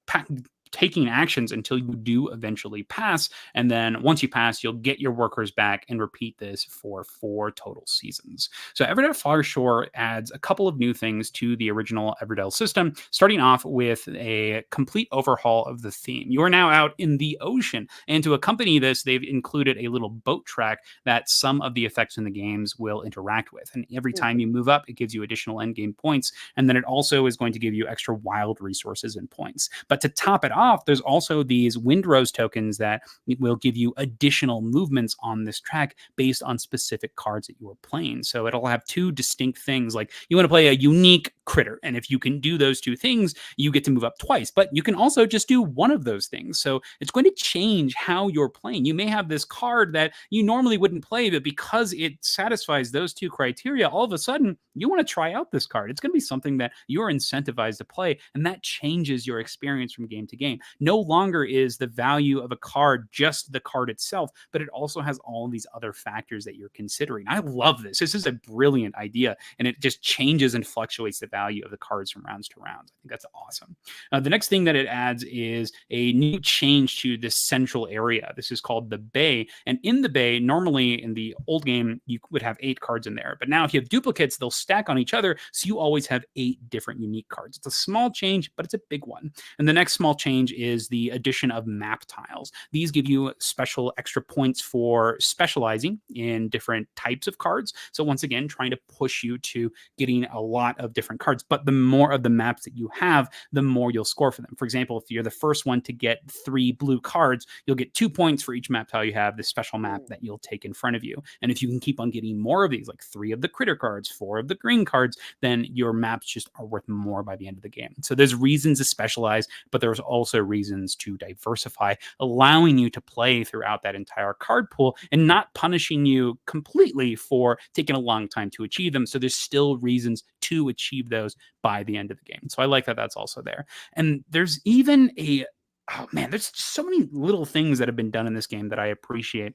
taking actions until you do eventually pass. And then once you pass, you'll get your workers back and repeat this for 4 total seasons. So Everdell Farshore adds a couple of new things to the original Everdell system, starting off with a complete overhaul of the theme. You are now out in the ocean. And to accompany this, they've included a little boat track that some of the effects in the games will interact with. And every time you move up, it gives you additional endgame points. And then it also is going to give you extra wild resources and points. But to top it off, there's also these Windrose tokens that will give you additional movements on this track based on specific cards that you are playing. So it'll have 2 distinct things. Like you want to play a unique critter, and if you can do those 2 things, you get to move up twice. But you can also just do one of those things. So it's going to change how you're playing. You may have this card that you normally wouldn't play, but because it satisfies those 2 criteria, all of a sudden you want to try out this card. It's going to be something that you're incentivized to play, and that changes your experience from game to game. No longer is the value of a card just the card itself, but it also has all of these other factors that you're considering. I love this. This is a brilliant idea, and it just changes and fluctuates the value of the cards from rounds to rounds. I think that's awesome. The next thing that it adds is a new change to this central area. This is called the Bay, and in the Bay, normally in the old game, you would have 8 cards in there, but now if you have duplicates, they'll stack on each other, so you always have 8 different unique cards. It's a small change, but it's a big one. And the next small change is the addition of map tiles. These give you special extra points for specializing in different types of cards. So once again, trying to push you to getting a lot of different cards. But the more of the maps that you have, the more you'll score for them. For example, if you're the first one to get 3 blue cards, you'll get 2 points for each map tile you have, the special map that you'll take in front of you. And if you can keep on getting more of these, like 3 of the critter cards, 4 of the green cards, then your maps just are worth more by the end of the game. So there's reasons to specialize, but there's also reasons to diversify, allowing you to play throughout that entire card pool and not punishing you completely for taking a long time to achieve them. So there's still reasons to achieve those by the end of the game. So I like that that's also there. And there's even oh man, there's so many little things that have been done in this game that I appreciate.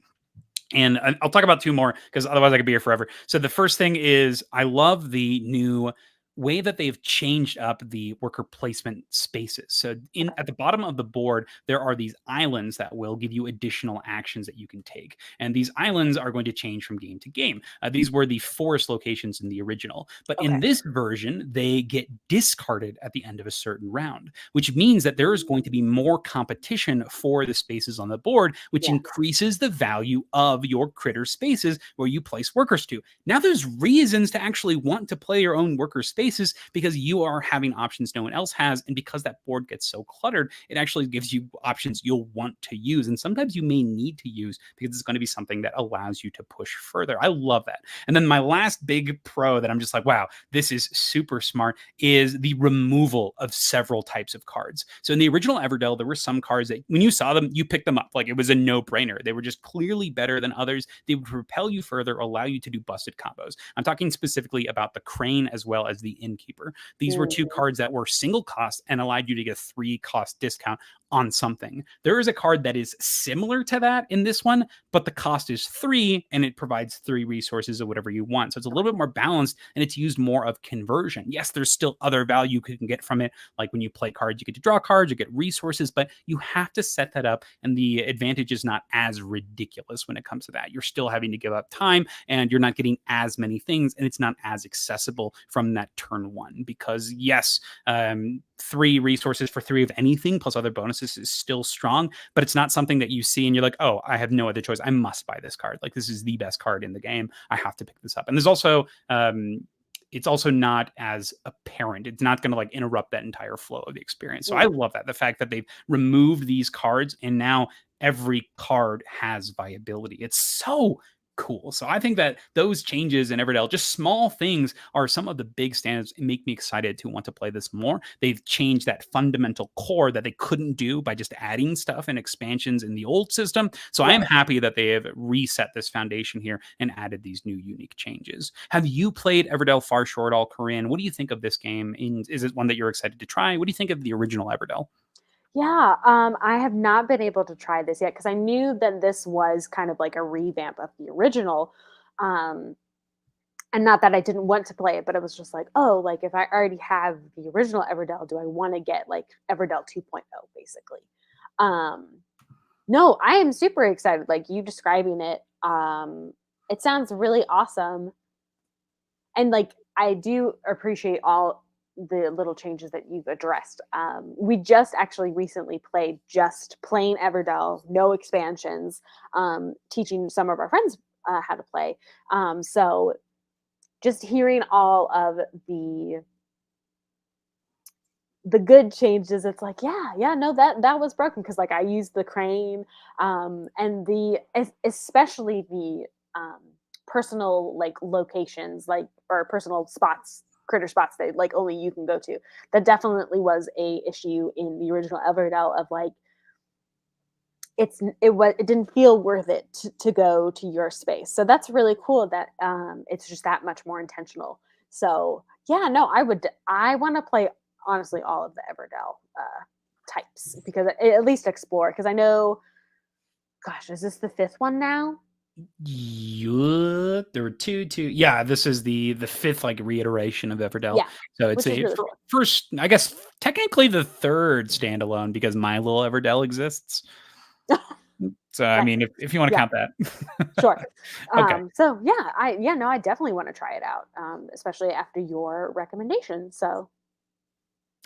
And I'll talk about 2 more because otherwise I could be here forever. So the first thing is I love the new way that they've changed up the worker placement spaces. So at the bottom of the board, there are these islands that will give you additional actions that you can take. And these islands are going to change from game to game. These were the forest locations in the original. But in this version, they get discarded at the end of a certain round, which means that there is going to be more competition for the spaces on the board, which increases the value of your critter spaces where you place workers to. Now there's reasons to actually want to play your own worker space because you are having options no one else has. And because that board gets so cluttered, it actually gives you options you'll want to use. And sometimes you may need to use because it's going to be something that allows you to push further. I love that. And then my last big pro that I'm just like, wow, this is super smart is the removal of several types of cards. So in the original Everdell, there were some cards that when you saw them, you picked them up. Like it was a no-brainer. They were just clearly better than others. They would propel you further, allow you to do busted combos. I'm talking specifically about the Crane as well as the Innkeeper. These were 2 cards that were single cost and allowed you to get a 3 cost discount on something. There is a card that is similar to that in this one, but the cost is 3 and it provides 3 resources of whatever you want. So it's a little bit more balanced and it's used more of conversion. Yes, there's still other value you can get from it. Like when you play cards, you get to draw cards, you get resources, but you have to set that up and the advantage is not as ridiculous when it comes to that. You're still having to give up time and you're not getting as many things and it's not as accessible from that turn 1 because yes, 3 resources for 3 of anything plus other bonuses is still strong, but it's not something that you see and you're like, oh, I have no other choice. I must buy this card. Like this is the best card in the game. I have to pick this up. And there's also, it's also not as apparent. It's not going to like interrupt that entire flow of the experience. So I love that. The fact that they've removed these cards and now every card has viability. It's so cool. So I think that those changes in Everdell, just small things, are some of the big standouts and make me excited to want to play this more. They've changed that fundamental core that they couldn't do by just adding stuff and expansions in the old system. So I am Right. happy that they have reset this foundation here and added these new unique changes. Have you played Everdell Farshore at all, Corinn? What do you think of this game? And is it one that you're excited to try? What do you think of the original Everdell? Yeah, I have not been able to try this yet because I knew that this was kind of like a revamp of the original. Um, and not that I didn't want to play it, but it was just like, oh, like if I already have the original Everdell, do I want to get like Everdell 2.0 basically? Um, no, I am super excited. Like you describing it, it sounds really awesome. And like I do appreciate all the little changes that you've addressed. We just actually recently played just plain Everdell, no expansions, teaching some of our friends how to play. So just hearing all of the good changes, it's like, yeah, no, that was broken because like I used the crane, and especially the um, personal like locations, like or personal spots, critter spots that like only you can go to. That definitely was a issue in the original Everdell of like it didn't feel worth it to go to your space. So that's really cool that it's just that much more intentional. So yeah, no, I want to play honestly all of the Everdell types because at least explore because I know, gosh, is this the fifth one now? Yeah, there were two. Yeah, this is the fifth like reiteration of Everdell. Yeah, So it's which is a really cool. first, I guess, technically the third standalone because my little Everdell exists. So I Nice. mean, if you want to Yeah, count that, sure. okay. So yeah, no, I definitely want to try it out, especially after your recommendation. So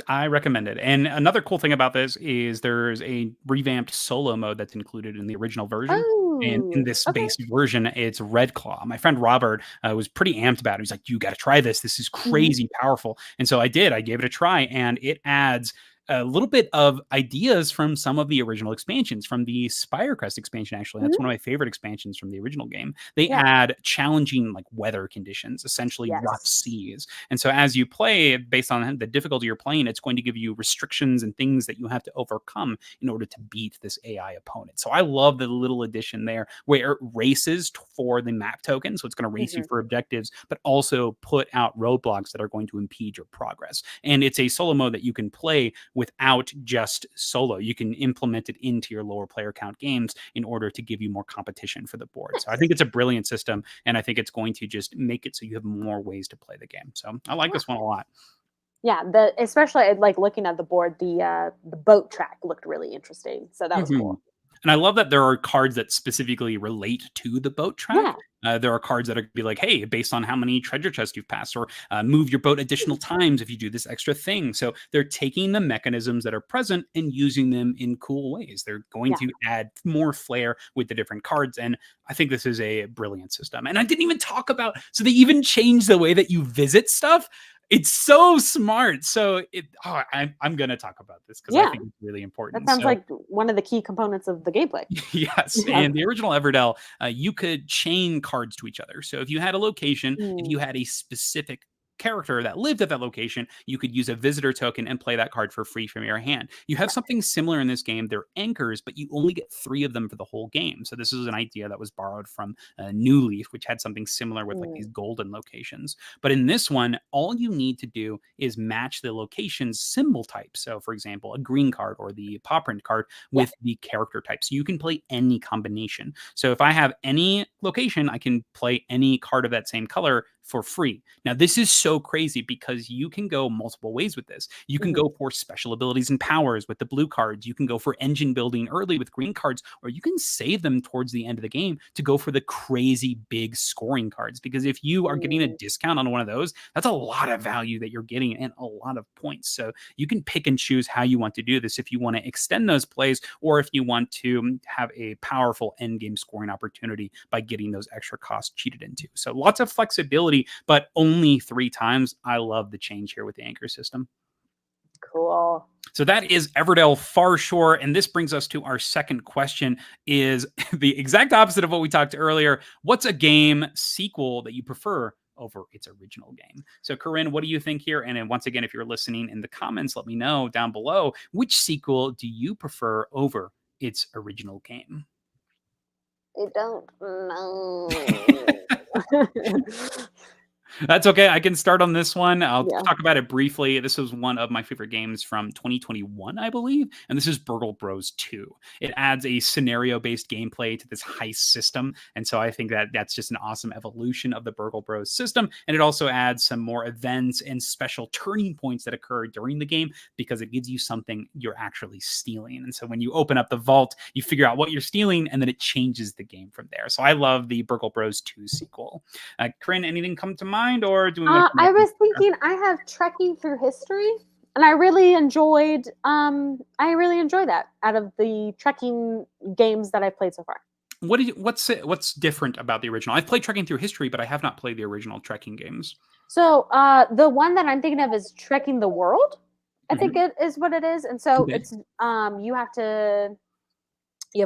I recommend it. And another cool thing about this is there's a revamped solo mode that's included in the original version. And in oh, this okay. base version, it's Red Claw. My friend Robert was pretty amped about it. He's like, "You got to try this. This is Hmm. crazy powerful." And so I did. I gave it a try, and it adds a little bit of ideas from some of the original expansions, from the Spirecrest expansion. Actually, that's one of Hmm. my favorite expansions from the original game. They Yeah. add challenging like weather conditions, essentially rough Yes. seas, and so as you play, based on the difficulty you're playing, it's going to give you restrictions and things that you have to overcome in order to beat this AI opponent. So I love the little addition there where it races for the map token. So it's going to race you Hmm. for objectives, but also put out roadblocks that are going to impede your progress. And it's a solo mode that you can play without just solo. You can implement it into your lower player count games in order to give you more competition for the board. So I Nice. think it's a brilliant system, and I think it's going to just make it so you have more ways to play the game. So I like Yeah. this one a lot. Yeah, the especially like looking at the board, the boat track looked really interesting. So that was Mhm. cool. And I love that there are cards that specifically relate to the boat track. Yeah. There are cards that are be like, hey, based on how many treasure chests you've passed, or move your boat additional times if you do this extra thing. So they're taking the mechanisms that are present and using them in cool ways. They're going Yeah. to add more flair with the different cards. And I think this is a brilliant system. And I didn't even talk about, so they even changed the way that you visit stuff. It's so smart. So I'm gonna talk about this because I Yeah. think it's really That important. sounds So like one of the key components of the gameplay. yes, Yeah. in the original Everdell, you could chain cards to each other. So if you had a location, if Mm, you had a specific character that lived at that location, you could use a visitor token and play that card for free from your hand. You have right. something similar in this game. They're anchors, but you only get three of them for the whole game. So this is an idea that was borrowed from New Leaf, which had something similar with like Mm, these golden locations. But in this one, all you need to do is match the location's symbol type. So for example, a green card or the paw print card yeah. with the character type. So you can play any combination. So if I have any location, I can play any card of that same color for free. Now, this is so crazy because you can go multiple ways with this. You can Hmm. go for special abilities and powers with the blue cards. You can go for engine building early with green cards, or you can save them towards the end of the game to go for the crazy big scoring cards. Because if you are getting a Mm, discount on one of those, that's a lot of value that you're getting and a lot of points. So you can pick and choose how you want to do this if you want to extend those plays or if you want to have a powerful end game scoring opportunity by getting those extra costs cheated into. So lots of flexibility, but only three times. I love the change here with the anchor system. Cool. So that is Everdell Farshore, and this brings us to our second question, is the exact opposite of what we talked earlier. What's a game sequel that you prefer over its original game? So Corinn, what do you think here? And then once again, if you're listening in the comments, let me know down below, which sequel do you prefer over its original game? I don't know. That's okay. I can start on this one. I'll Yeah. talk about it briefly. This was one of my favorite games from 2021, I believe. And this is Burgle Bros 2. It adds a scenario-based gameplay to this heist system. And so I think that that's just an awesome evolution of the Burgle Bros system. And it also adds some more events and special turning points that occur during the game because it gives you something you're actually stealing. And so when you open up the vault, you figure out what you're stealing, and then it changes the game from there. So I love the Burgle Bros 2 sequel. Corinn, anything come to mind? Or do we want I was thinking I have Trekking Through History, and I really enjoyed that out of the trekking games that I've played so far. What's different about the original? I've played Trekking Through History, but I have not played the original trekking games. So the one that I'm thinking of is Trekking the World. I think it is what it is. And so it's you have a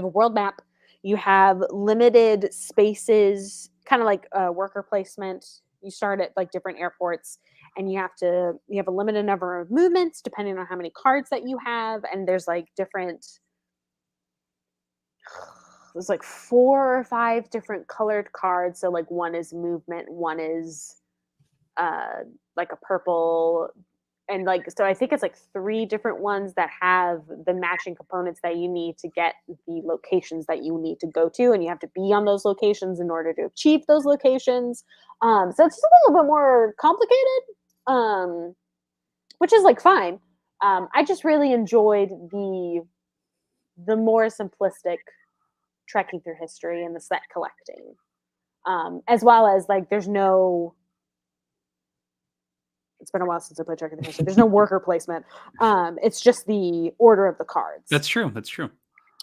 world map, you have limited spaces, kind of like worker placement. You start at like different airports, and you have a limited number of movements depending on how many cards that you have, and there's like 4 or 5 different colored cards. So like one is movement, one is like a purple, and like, so I think it's like 3 different ones that have the matching components that you need to get the locations that you need to go to, and you have to be on those locations in order to achieve those locations. So it's just a little bit more complicated, which is like fine. I just really enjoyed the more simplistic Trekking Through History and the set collecting, as well as like there's no. It's been a while since I played Trekking Through History. There's no worker placement. It's just the order of the cards. That's true. That's true.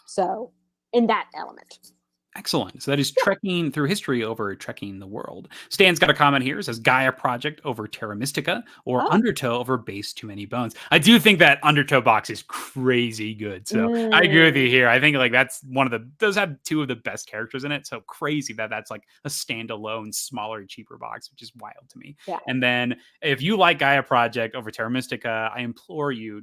So in that element. Excellent. So that is Trekking Through History over Trekking the World. Stan's got a comment here. It says Gaia Project over Terra Mystica or Undertow over Base Too Many Bones. I do think that Undertow box is crazy good. So I agree with you here. I think like that's does have 2 of the best characters in it. So crazy that that's like a standalone, smaller, cheaper box, which is wild to me. Yeah. And then if you like Gaia Project over Terra Mystica, I implore you,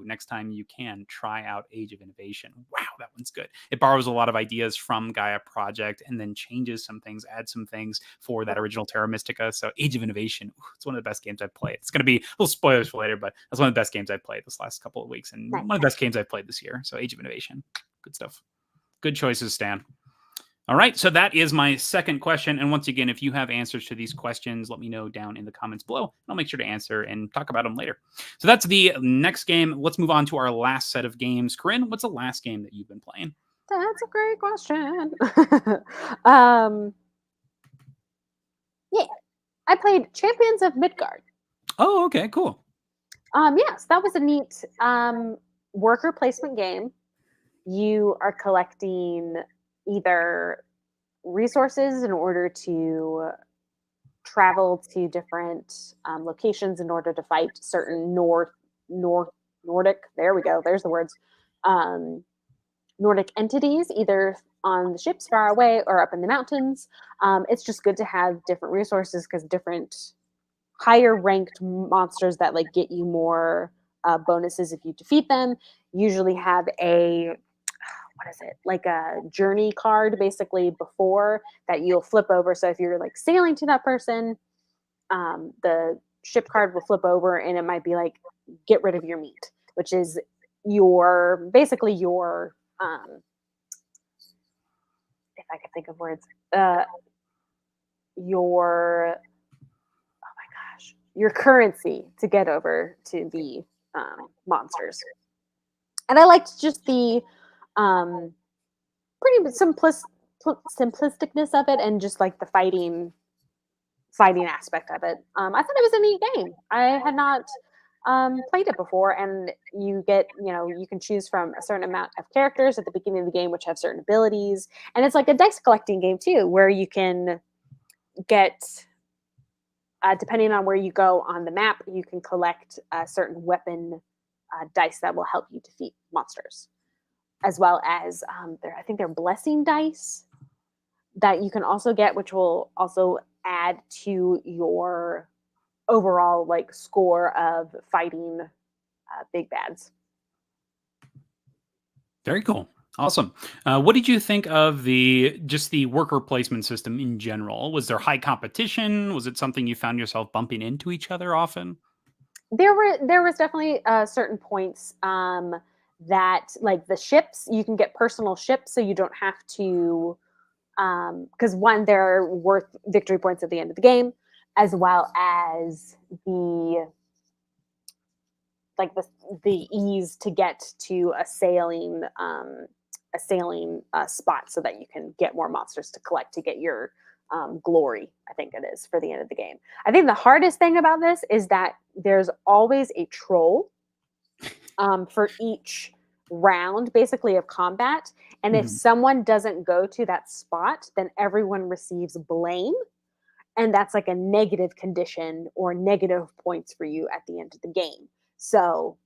next time you can, try out Age of Innovation. Wow, that one's good. It borrows a lot of ideas from Gaia Project and then changes some things, adds some things for that original Terra Mystica. So Age of Innovation, it's one of the best games I've played. It's going to be a little spoilers for later, but that's one of the best games I've played this last couple of weeks, and one of the best games I've played this year. So Age of Innovation, good stuff. Good choices, Stan. All right, so that is my second question. And once again, if you have answers to these questions, let me know down in the comments below. I'll make sure to answer and talk about them later. So that's the next game. Let's move on to our last set of games. Corinn, what's the last game that you've been playing? That's a great question. Yeah, I played Champions of Midgard. Oh, okay, cool. Yes, that was a neat worker placement game. You are collecting either resources in order to travel to different locations in order to fight certain Nordic. There we go. There's the words. Nordic entities, either on the ships far away or up in the mountains. It's just good to have different resources because different higher ranked monsters that like get you more bonuses if you defeat them usually have like a journey card basically before that you'll flip over. So if you're like sailing to that person, the ship card will flip over and it might be like, get rid of your meat, which is basically your if I could think of words, your currency to get over to the monsters. And I liked just the pretty simplisticness of it, and just like the fighting aspect of it. I thought it was a neat game. I had not played it before, and you can choose from a certain amount of characters at the beginning of the game which have certain abilities, and it's like a dice collecting game too, where you can get depending on where you go on the map, you can collect certain weapon dice that will help you defeat monsters, as well as I think they're blessing dice that you can also get, which will also add to your overall like score of fighting big bads. Very cool. Awesome. What did you think of just the worker placement system in general? Was there high competition? Was it something you found yourself bumping into each other often? There was definitely certain points that, like the ships, you can get personal ships, so you don't have to, because one, they're worth victory points at the end of the game, as well as the ease to get to a sailing spot, so that you can get more monsters to collect to get your glory, I think it is, for the end of the game. I think the hardest thing about this is that there's always a troll for each round, basically, of combat. And if someone doesn't go to that spot, then everyone receives blame. And that's like a negative condition or negative points for you at the end of the game. So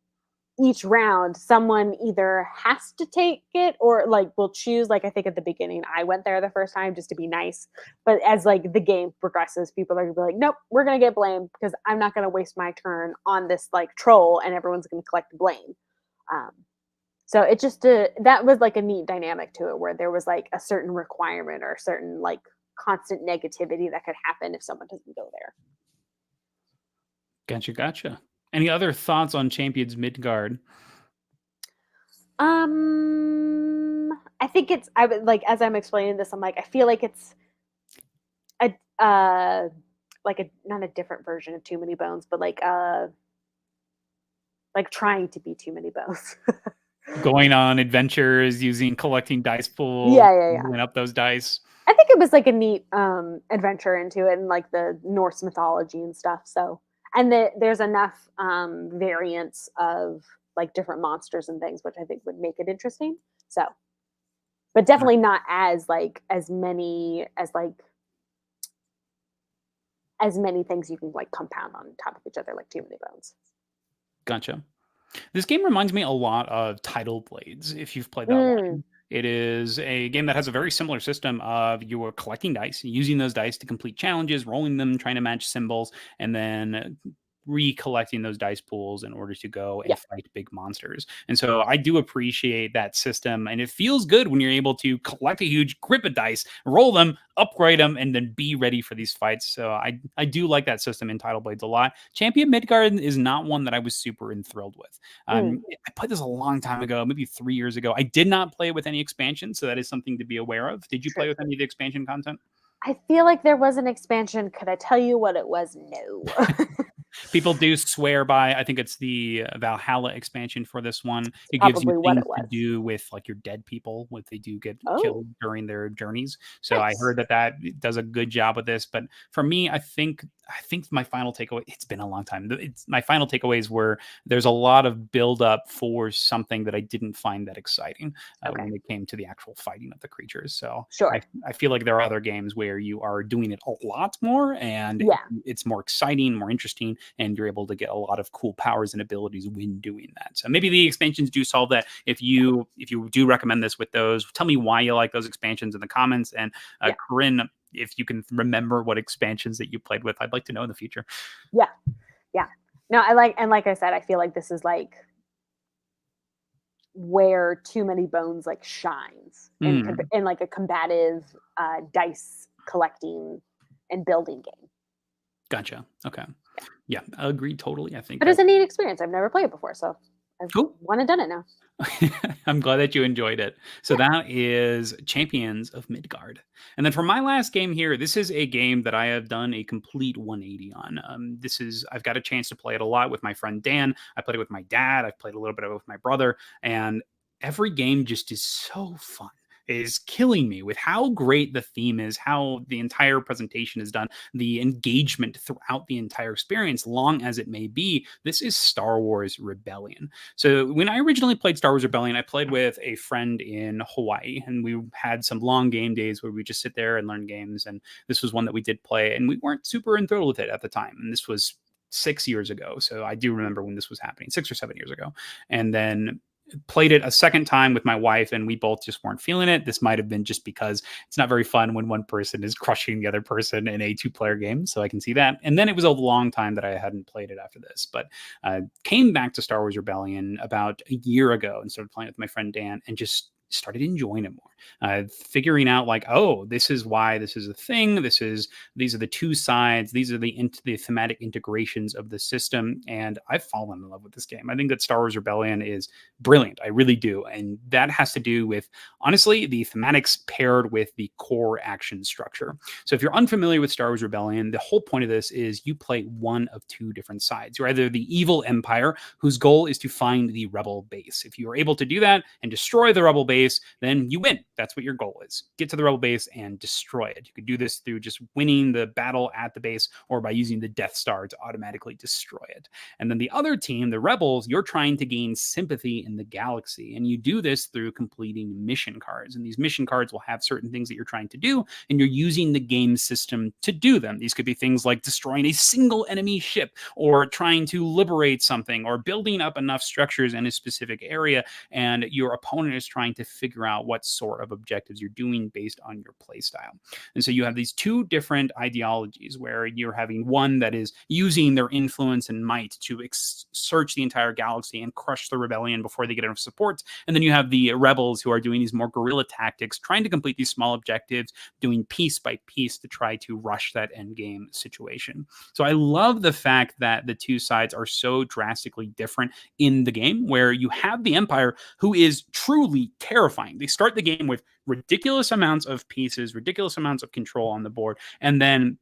each round, someone either has to take it or like will choose. Like I think at the beginning, I went there the first time just to be nice. But as like the game progresses, people are gonna be like, nope, we're gonna get blamed because I'm not gonna waste my turn on this like troll, and everyone's gonna collect the blame. So it just that was like a neat dynamic to it, where there was like a certain requirement or a certain like constant negativity that could happen if someone doesn't go there. Gotcha. Any other thoughts on Champions Midgard? I think I would like, as I'm explaining this, I'm like, I feel like it's a not a different version of Too Many Bones, but like trying to be Too Many Bones. Going on adventures, collecting dice pools, yeah. pulling up those dice. I think it was like a neat adventure into it, and like the Norse mythology and stuff. So, and there's enough variants of like different monsters and things, which I think would make it interesting. So, but definitely not as many things you can like compound on top of each other like Too Many Bones. Gotcha. This game reminds me a lot of Tidal Blades, if you've played that one. It is a game that has a very similar system of you are collecting dice, using those dice to complete challenges, rolling them, trying to match symbols, and then recollecting those dice pools in order to go and fight big monsters. And so I do appreciate that system, and it feels good when you're able to collect a huge grip of dice, roll them, upgrade them, and then be ready for these fights. So I do like that system in Tidal Blades a lot. Champion Midgard is not one that I was super enthralled with. I played this a long time ago, maybe 3 years ago. I did not play with any expansion, so that is something to be aware of. Did you play with any of the expansion content? I feel like there was an expansion. Could I tell you what it was? No. People do swear by, I think it's the Valhalla expansion for this one. It Probably gives you what things it was. to do with like your dead people, what they do get Oh. killed during their journeys. So Nice. I heard that does a good job with this. But for me, I think my final takeaway, it's been a long time. My final takeaways were there's a lot of build up for something that I didn't find that exciting when it came to the actual fighting of the creatures. So Sure. I feel like there are other games where you are doing it a lot more, and it's more exciting, more interesting, and you're able to get a lot of cool powers and abilities when doing that. So maybe the expansions do solve that. If you do recommend this with those, tell me why you like those expansions in the comments. And Corinn, if you can remember what expansions that you played with, I'd like to know in the future. Yeah. No, like I said, I feel like this is like where Too Many Bones like shines in like a combative dice collecting and building game. Gotcha. Okay. Yeah, agreed totally. I think but it's a neat experience. I've never played it before, so I've won and done it now. I'm glad that you enjoyed it. So that is Champions of Midgard. And then for my last game here, this is a game that I have done a complete 180 on. I've got a chance to play it a lot with my friend Dan. I played it with my dad. I've played a little bit of it with my brother. And every game just is so fun. It is killing me with how great the theme is, how the entire presentation is done, the engagement throughout the entire experience, long as it may be. This is Star Wars Rebellion. So when I originally played Star Wars Rebellion, I played with a friend in Hawaii, and we had some long game days where we just sit there and learn games. And this was one that we did play, and we weren't super enthralled with it at the time. And this was 6 years ago. So I do remember when this was happening, 6 or 7 years ago. And then played it a second time with my wife, and we both just weren't feeling it. This might have been just because it's not very fun when one person is crushing the other person in a 2-player game, so I can see that. And then it was a long time that I hadn't played it after this, but came back to Star Wars Rebellion about a year ago and started playing with my friend Dan, and just started enjoying it more, figuring out like, oh, this is why this is a thing. These are the two sides. These are the thematic integrations of the system. And I've fallen in love with this game. I think that Star Wars Rebellion is brilliant. I really do. And that has to do with, honestly, the thematics paired with the core action structure. So if you're unfamiliar with Star Wars Rebellion, the whole point of this is you play one of two different sides. You're either the evil empire, whose goal is to find the rebel base. If you are able to do that and destroy the rebel base, then you win. That's what your goal is. Get to the rebel base and destroy it. You could do this through just winning the battle at the base, or by using the Death Star to automatically destroy it. And then the other team, the rebels, you're trying to gain sympathy in the galaxy. And you do this through completing mission cards. And these mission cards will have certain things that you're trying to do, and you're using the game system to do them. These could be things like destroying a single enemy ship, or trying to liberate something, or building up enough structures in a specific area, and your opponent is trying to figure out what sort of objectives you're doing based on your play style. And so you have these two different ideologies, where you're having one that is using their influence and might to search the entire galaxy and crush the rebellion before they get enough support. And then you have the rebels, who are doing these more guerrilla tactics, trying to complete these small objectives, doing piece by piece to try to rush that end game situation. So I love the fact that the two sides are so drastically different in the game, where you have the Empire, who is truly terrifying. They start the game with ridiculous amounts of pieces, ridiculous amounts of control on the board, and then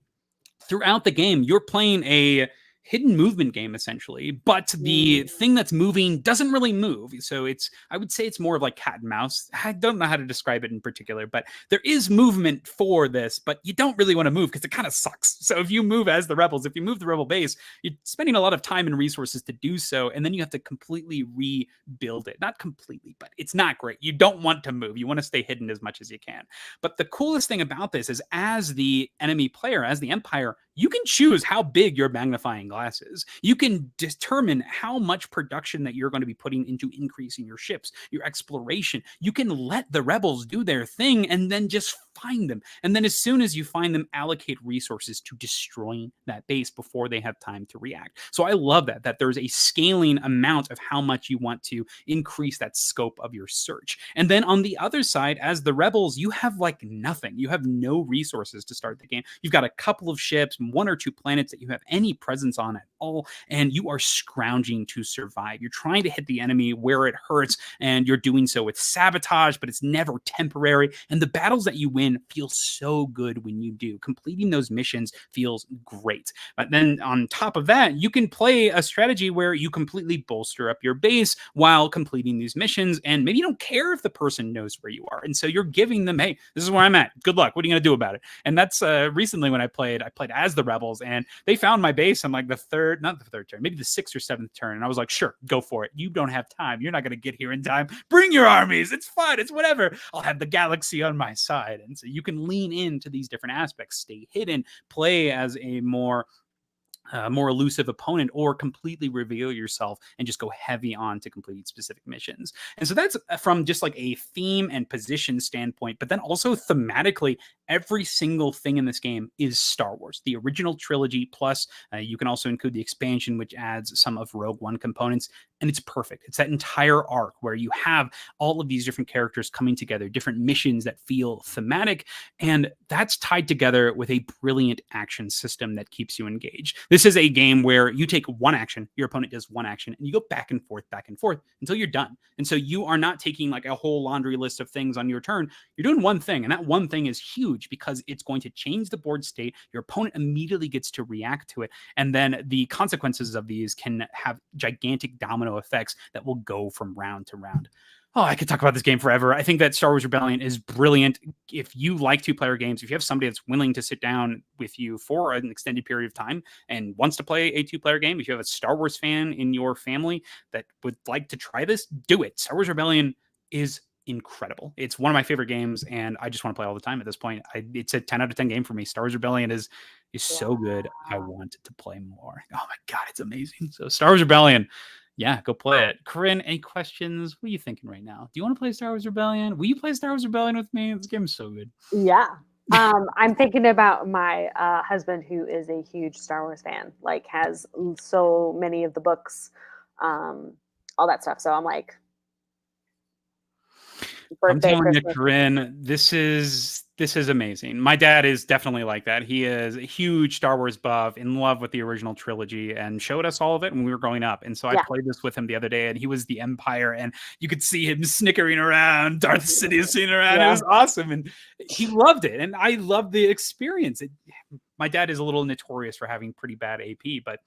throughout the game, you're playing a hidden movement game essentially, but the thing that's moving doesn't really move. So I would say it's more of like cat and mouse. I don't know how to describe it in particular, but there is movement for this, but you don't really want to move because it kind of sucks. So if you move as the rebels, if you move the rebel base, you're spending a lot of time and resources to do so, and then you have to completely rebuild it. Not completely, but it's not great. You don't want to move. You want to stay hidden as much as you can. But the coolest thing about this is, as the enemy player, as the Empire, you can choose how big your magnifying glass is. You can determine how much production that you're going to be putting into increasing your ships, your exploration. You can let the rebels do their thing and then just find them. And then as soon as you find them, allocate resources to destroying that base before they have time to react. So I love that there's a scaling amount of how much you want to increase that scope of your search. And then on the other side, as the rebels, you have like nothing. You have no resources to start the game. You've got a couple of ships, 1 or 2 planets that you have any presence on at all, and you are scrounging to survive. You're trying to hit the enemy where it hurts, and you're doing so with sabotage, but it's never temporary. And the battles that you win feel so good when you do. Completing those missions feels great. But then on top of that, you can play a strategy where you completely bolster up your base while completing these missions, and maybe you don't care if the person knows where you are. And so you're giving them, hey, this is where I'm at. Good luck. What are you going to do about it? And that's recently when I played as the rebels, and they found my base on like not the third turn, maybe the 6th or 7th turn. And I was like, sure, go for it. You don't have time. You're not going to get here in time. Bring your armies. It's fun. It's whatever. I'll have the galaxy on my side. And so you can lean into these different aspects, stay hidden, play as a more elusive opponent, or completely reveal yourself and just go heavy on to complete specific missions. And so that's from just like a theme and position standpoint, but then also thematically, every single thing in this game is Star Wars, the original trilogy, plus you can also include the expansion, which adds some of Rogue One components, and it's perfect. It's that entire arc where you have all of these different characters coming together, different missions that feel thematic, and that's tied together with a brilliant action system that keeps you engaged. This is a game where you take one action, your opponent does one action, and you go back and forth until you're done. And so you are not taking like a whole laundry list of things on your turn. You're doing one thing, and that one thing is huge because it's going to change the board state. Your opponent immediately gets to react to it, and then the consequences of these can have gigantic domino effects that will go from round to round. Oh, I could talk about this game forever. I think that Star Wars Rebellion is brilliant. If you like 2-player games, if you have somebody that's willing to sit down with you for an extended period of time and wants to play a 2-player game, if you have a Star Wars fan in your family that would like to try this, do it. Star Wars Rebellion is incredible. It's one of my favorite games, and I just want to play all the time at this point. It's a 10 out of 10 game for me. Star Wars Rebellion is so good. I want to play more. Oh my god, it's amazing. So Star Wars Rebellion, yeah, go play it. Corinn, any questions? What are you thinking right now? Do you want to play Star Wars Rebellion? Will you play Star Wars Rebellion with me? This game is so good. Yeah. I'm thinking about my husband, who is a huge Star Wars fan, like has so many of the books, all that stuff. So I'm like, birthday, I'm telling you, Christmas. Corinn, this is amazing. My dad is definitely like that. He is a huge Star Wars buff, in love with the original trilogy, and showed us all of it when we were growing up. And so I played this with him the other day, and he was the Empire, and you could see him snickering around, Darth Sidious around. It was awesome, and he loved it, and I loved the experience. My dad is a little notorious for having pretty bad AP, but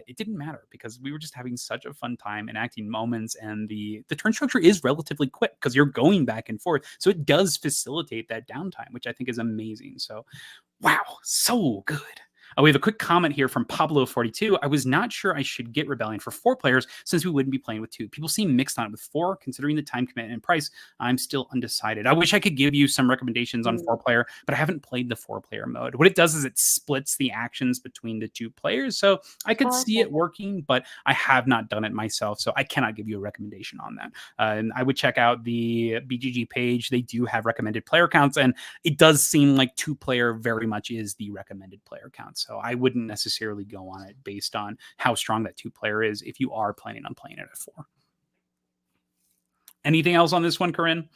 it didn't matter because we were just having such a fun time enacting moments, and the turn structure is relatively quick because you're going back and forth. So it does facilitate that downtime, which I think is amazing. So, wow, so good. We have a quick comment here from Pablo42. I was not sure I should get Rebellion for 4 players since we wouldn't be playing with 2. People seem mixed on it with 4, considering the time commitment and price. I'm still undecided. I wish I could give you some recommendations on 4-player, but I haven't played the 4-player mode. What it does is it splits the actions between the 2 players. So I could see it working, but I have not done it myself. So I cannot give you a recommendation on that. And I would check out the BGG page. They do have recommended player counts, and it does seem like 2-player very much is the recommended player count. So I wouldn't necessarily go on it based on how strong that 2-player is if you are planning on playing it at 4. Anything else on this one, Corinn?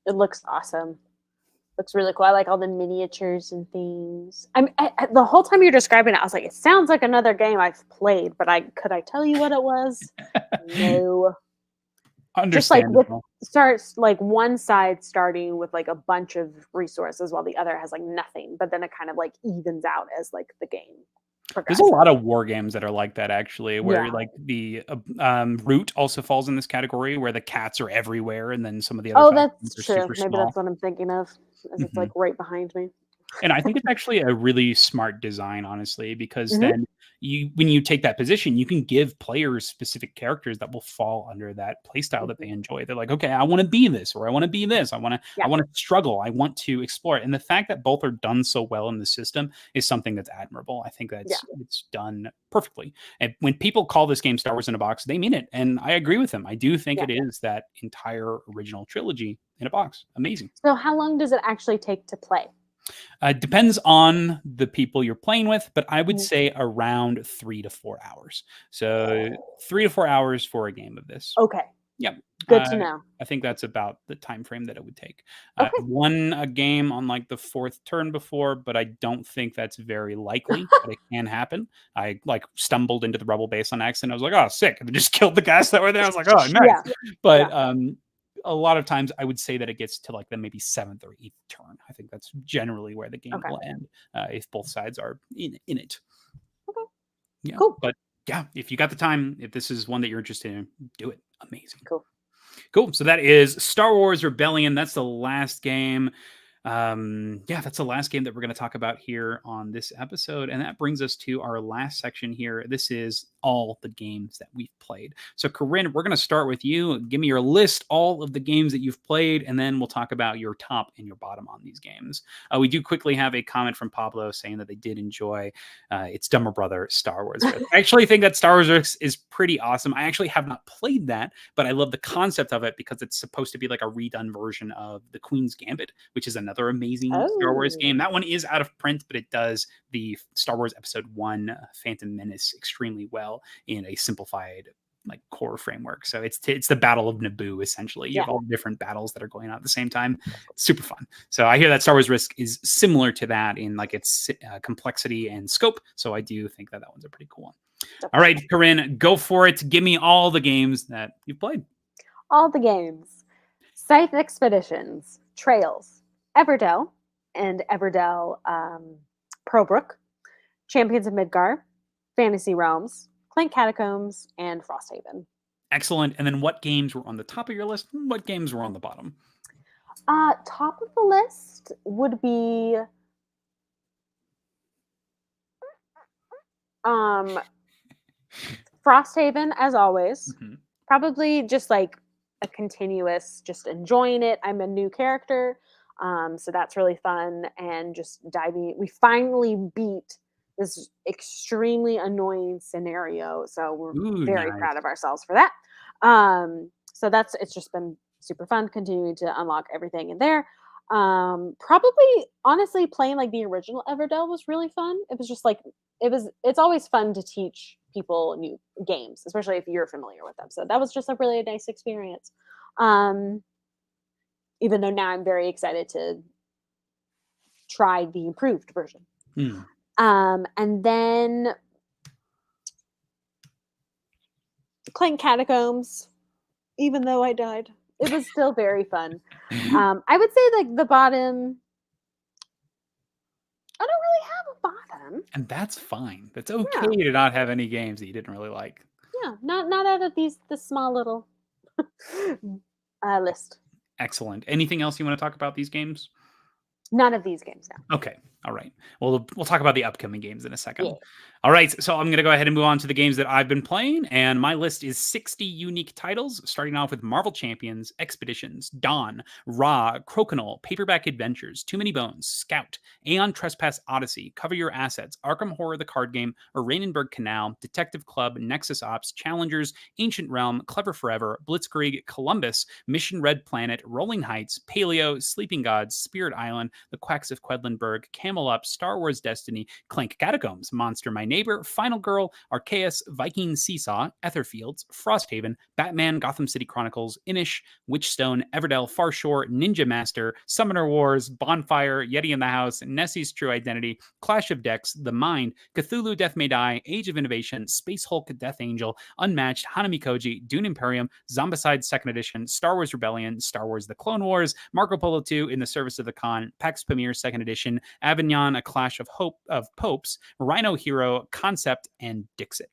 It looks awesome. Looks really cool. I like all the miniatures and things. The whole time you're describing it, I was like, it sounds like another game I've played, but could I tell you what it was? No. Just like starts like one side starting with like a bunch of resources while the other has like nothing, but then it kind of like evens out as like the game progresses. There's a lot of war games that are like that, actually, where like the Root also falls in this category, where the cats are everywhere, and then some of the other that's true. Maybe that's what I'm thinking of, as it's like right behind me. And I think it's actually a really smart design, honestly, because then when you take that position, you can give players specific characters that will fall under that playstyle that they enjoy. They're like, okay, I want to be this, or I want to be this. I want to struggle. I want to explore it. And the fact that both are done so well in the system is something that's admirable. I think that's it's done perfectly. And when people call this game Star Wars in a box, they mean it. And I agree with them. I do think it is that entire original trilogy in a box. Amazing. So how long does it actually take to play? Depends on the people you're playing with, but I would say around 3 to 4 hours. So 3 to 4 hours for a game of this. Okay. Yep. Good to know. I think that's about the time frame that it would take. I've won a game on like the 4th turn before, but I don't think that's very likely, but it can happen. I like stumbled into the rebel base on accident. I was like, oh, sick. And just killed the guys that were there. I was like, oh, nice. But a lot of times I would say that it gets to like the maybe 7th or 8th turn. I think that's generally where the game will end if both sides are in it. Okay. Yeah. Cool. But yeah, if you got the time, if this is one that you're interested in, do it. Amazing. Cool. So that is Star Wars Rebellion. That's the last game. That's the last game that we're going to talk about here on this episode. And that brings us to our last section here. This is all the games that we've played. So Corinn, we're going to start with you. Give me your list, all of the games that you've played, and then we'll talk about your top and your bottom on these games. We do quickly have a comment from Pablo saying that they did enjoy its dumber brother, Star Wars Risk. I actually think that Star Wars Risk is pretty awesome. I actually have not played that, but I love the concept of it because it's supposed to be like a redone version of the Queen's Gambit, which is another amazing Star Wars game. That one is out of print, but it does the Star Wars Episode 1 Phantom Menace extremely well in a simplified like core framework. So it's the Battle of Naboo, essentially. You have all the different battles that are going on at the same time. It's super fun. So I hear that Star Wars Risk is similar to that in like its complexity and scope. So I do think that one's a pretty cool one. All right, Corinn, go for it. Give me all the games that you've played. All the games. Scythe Expeditions, Trails, Everdell, and Everdell Probrook, Champions of Midgard, Fantasy Realms, Clank Catacombs, and Frosthaven. Excellent. And then what games were on the top of your list? What games were on the bottom? Top of the list would be Frosthaven, as always. Probably just like a continuous just enjoying it. I'm a new character, so that's really fun. And just diving, we finally beat this extremely annoying scenario, so we're Ooh, very nice. proud of ourselves for that. So it's just been super fun continuing to unlock everything in there. Probably honestly playing like the original Everdell was really fun. It was just like it's always fun to teach people new games, especially if you're familiar with them. So that was just a really nice experience. Um, Even though now I'm very excited to try the improved version. Hmm. And then Clank Catacombs, even though I died, it was still very fun. I would say like the bottom. I don't really have a bottom. And that's fine. That's okay Yeah, to not have any games that you didn't really like. yeah, not out of this small little list. Excellent. Anything else you want to talk about these games? None of these games now. Okay. All right. Well, we'll talk about the upcoming games in a Yeah. second. All right. So I'm going to go ahead and move on to the games that I've been playing. And my list is 60 unique titles, starting off with Marvel Champions, Expeditions, Dawn, Raw, Crokinole, Paperback Adventures, Too Many Bones, Scout, Aeon Trespass Odyssey, Cover Your Assets, Arkham Horror the Card Game, Oranienburg Kanal, Detective Club, Nexus Ops, Challengers, Ancient Realm, Clever Forever, Blitzkrieg, Columbus, Mission Red Planet, Rolling Heights, Paleo, Sleeping Gods, Spirit Island, The Quacks of Quedlinburg, Camel Up, Star Wars Destiny, Clank Catacombs, Monster My Neighbor, Final Girl, Arceus, Viking Seesaw, Etherfields, Frosthaven, Batman, Gotham City Chronicles, Inish, Witchstone, Everdell, Farshore, Ninja Master, Summoner Wars, Bonfire, Yeti in the House, Nessie's True Identity, Clash of Decks, The Mind, Cthulhu Death May Die, Age of Innovation, Space Hulk Death Angel, Unmatched, Hanami Koji, Dune Imperium, Zombicide 2nd Edition, Star Wars Rebellion, Star Wars The Clone Wars, Marco Polo 2 in the Service of the Khan, Pax Pamir 2nd Edition, Avignon, A Clash of Popes, Rhino Hero, Concept, and Dixit.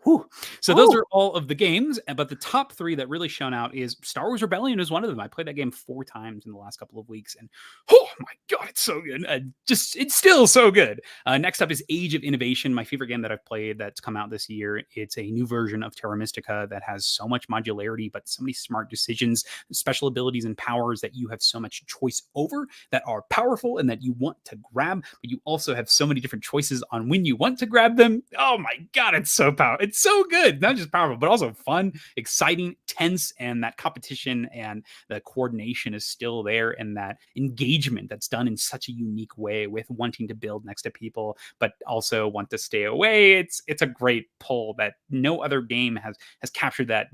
Whew. So those are all of the games, but the top 3 that really shone out is Star Wars Rebellion is one of them. I played that game 4 times in the last couple of weeks, and oh my god, it's so good. It's still so good. Next up is Age of Innovation, my favorite game that I've played that's come out this year. It's a new version of Terra Mystica that has so much modularity, but so many smart decisions, special abilities, and powers that you have so much choice over that are powerful and that you want to grab, but you also have so many different choices on when you want to grab them. Oh my god, it's so powerful. It's so good. Not just powerful, but also fun, exciting, tense, and that competition and the coordination is still there, and that engagement that's done in such a unique way with wanting to build next to people, but also want to stay away. It's a great pull that no other game has captured that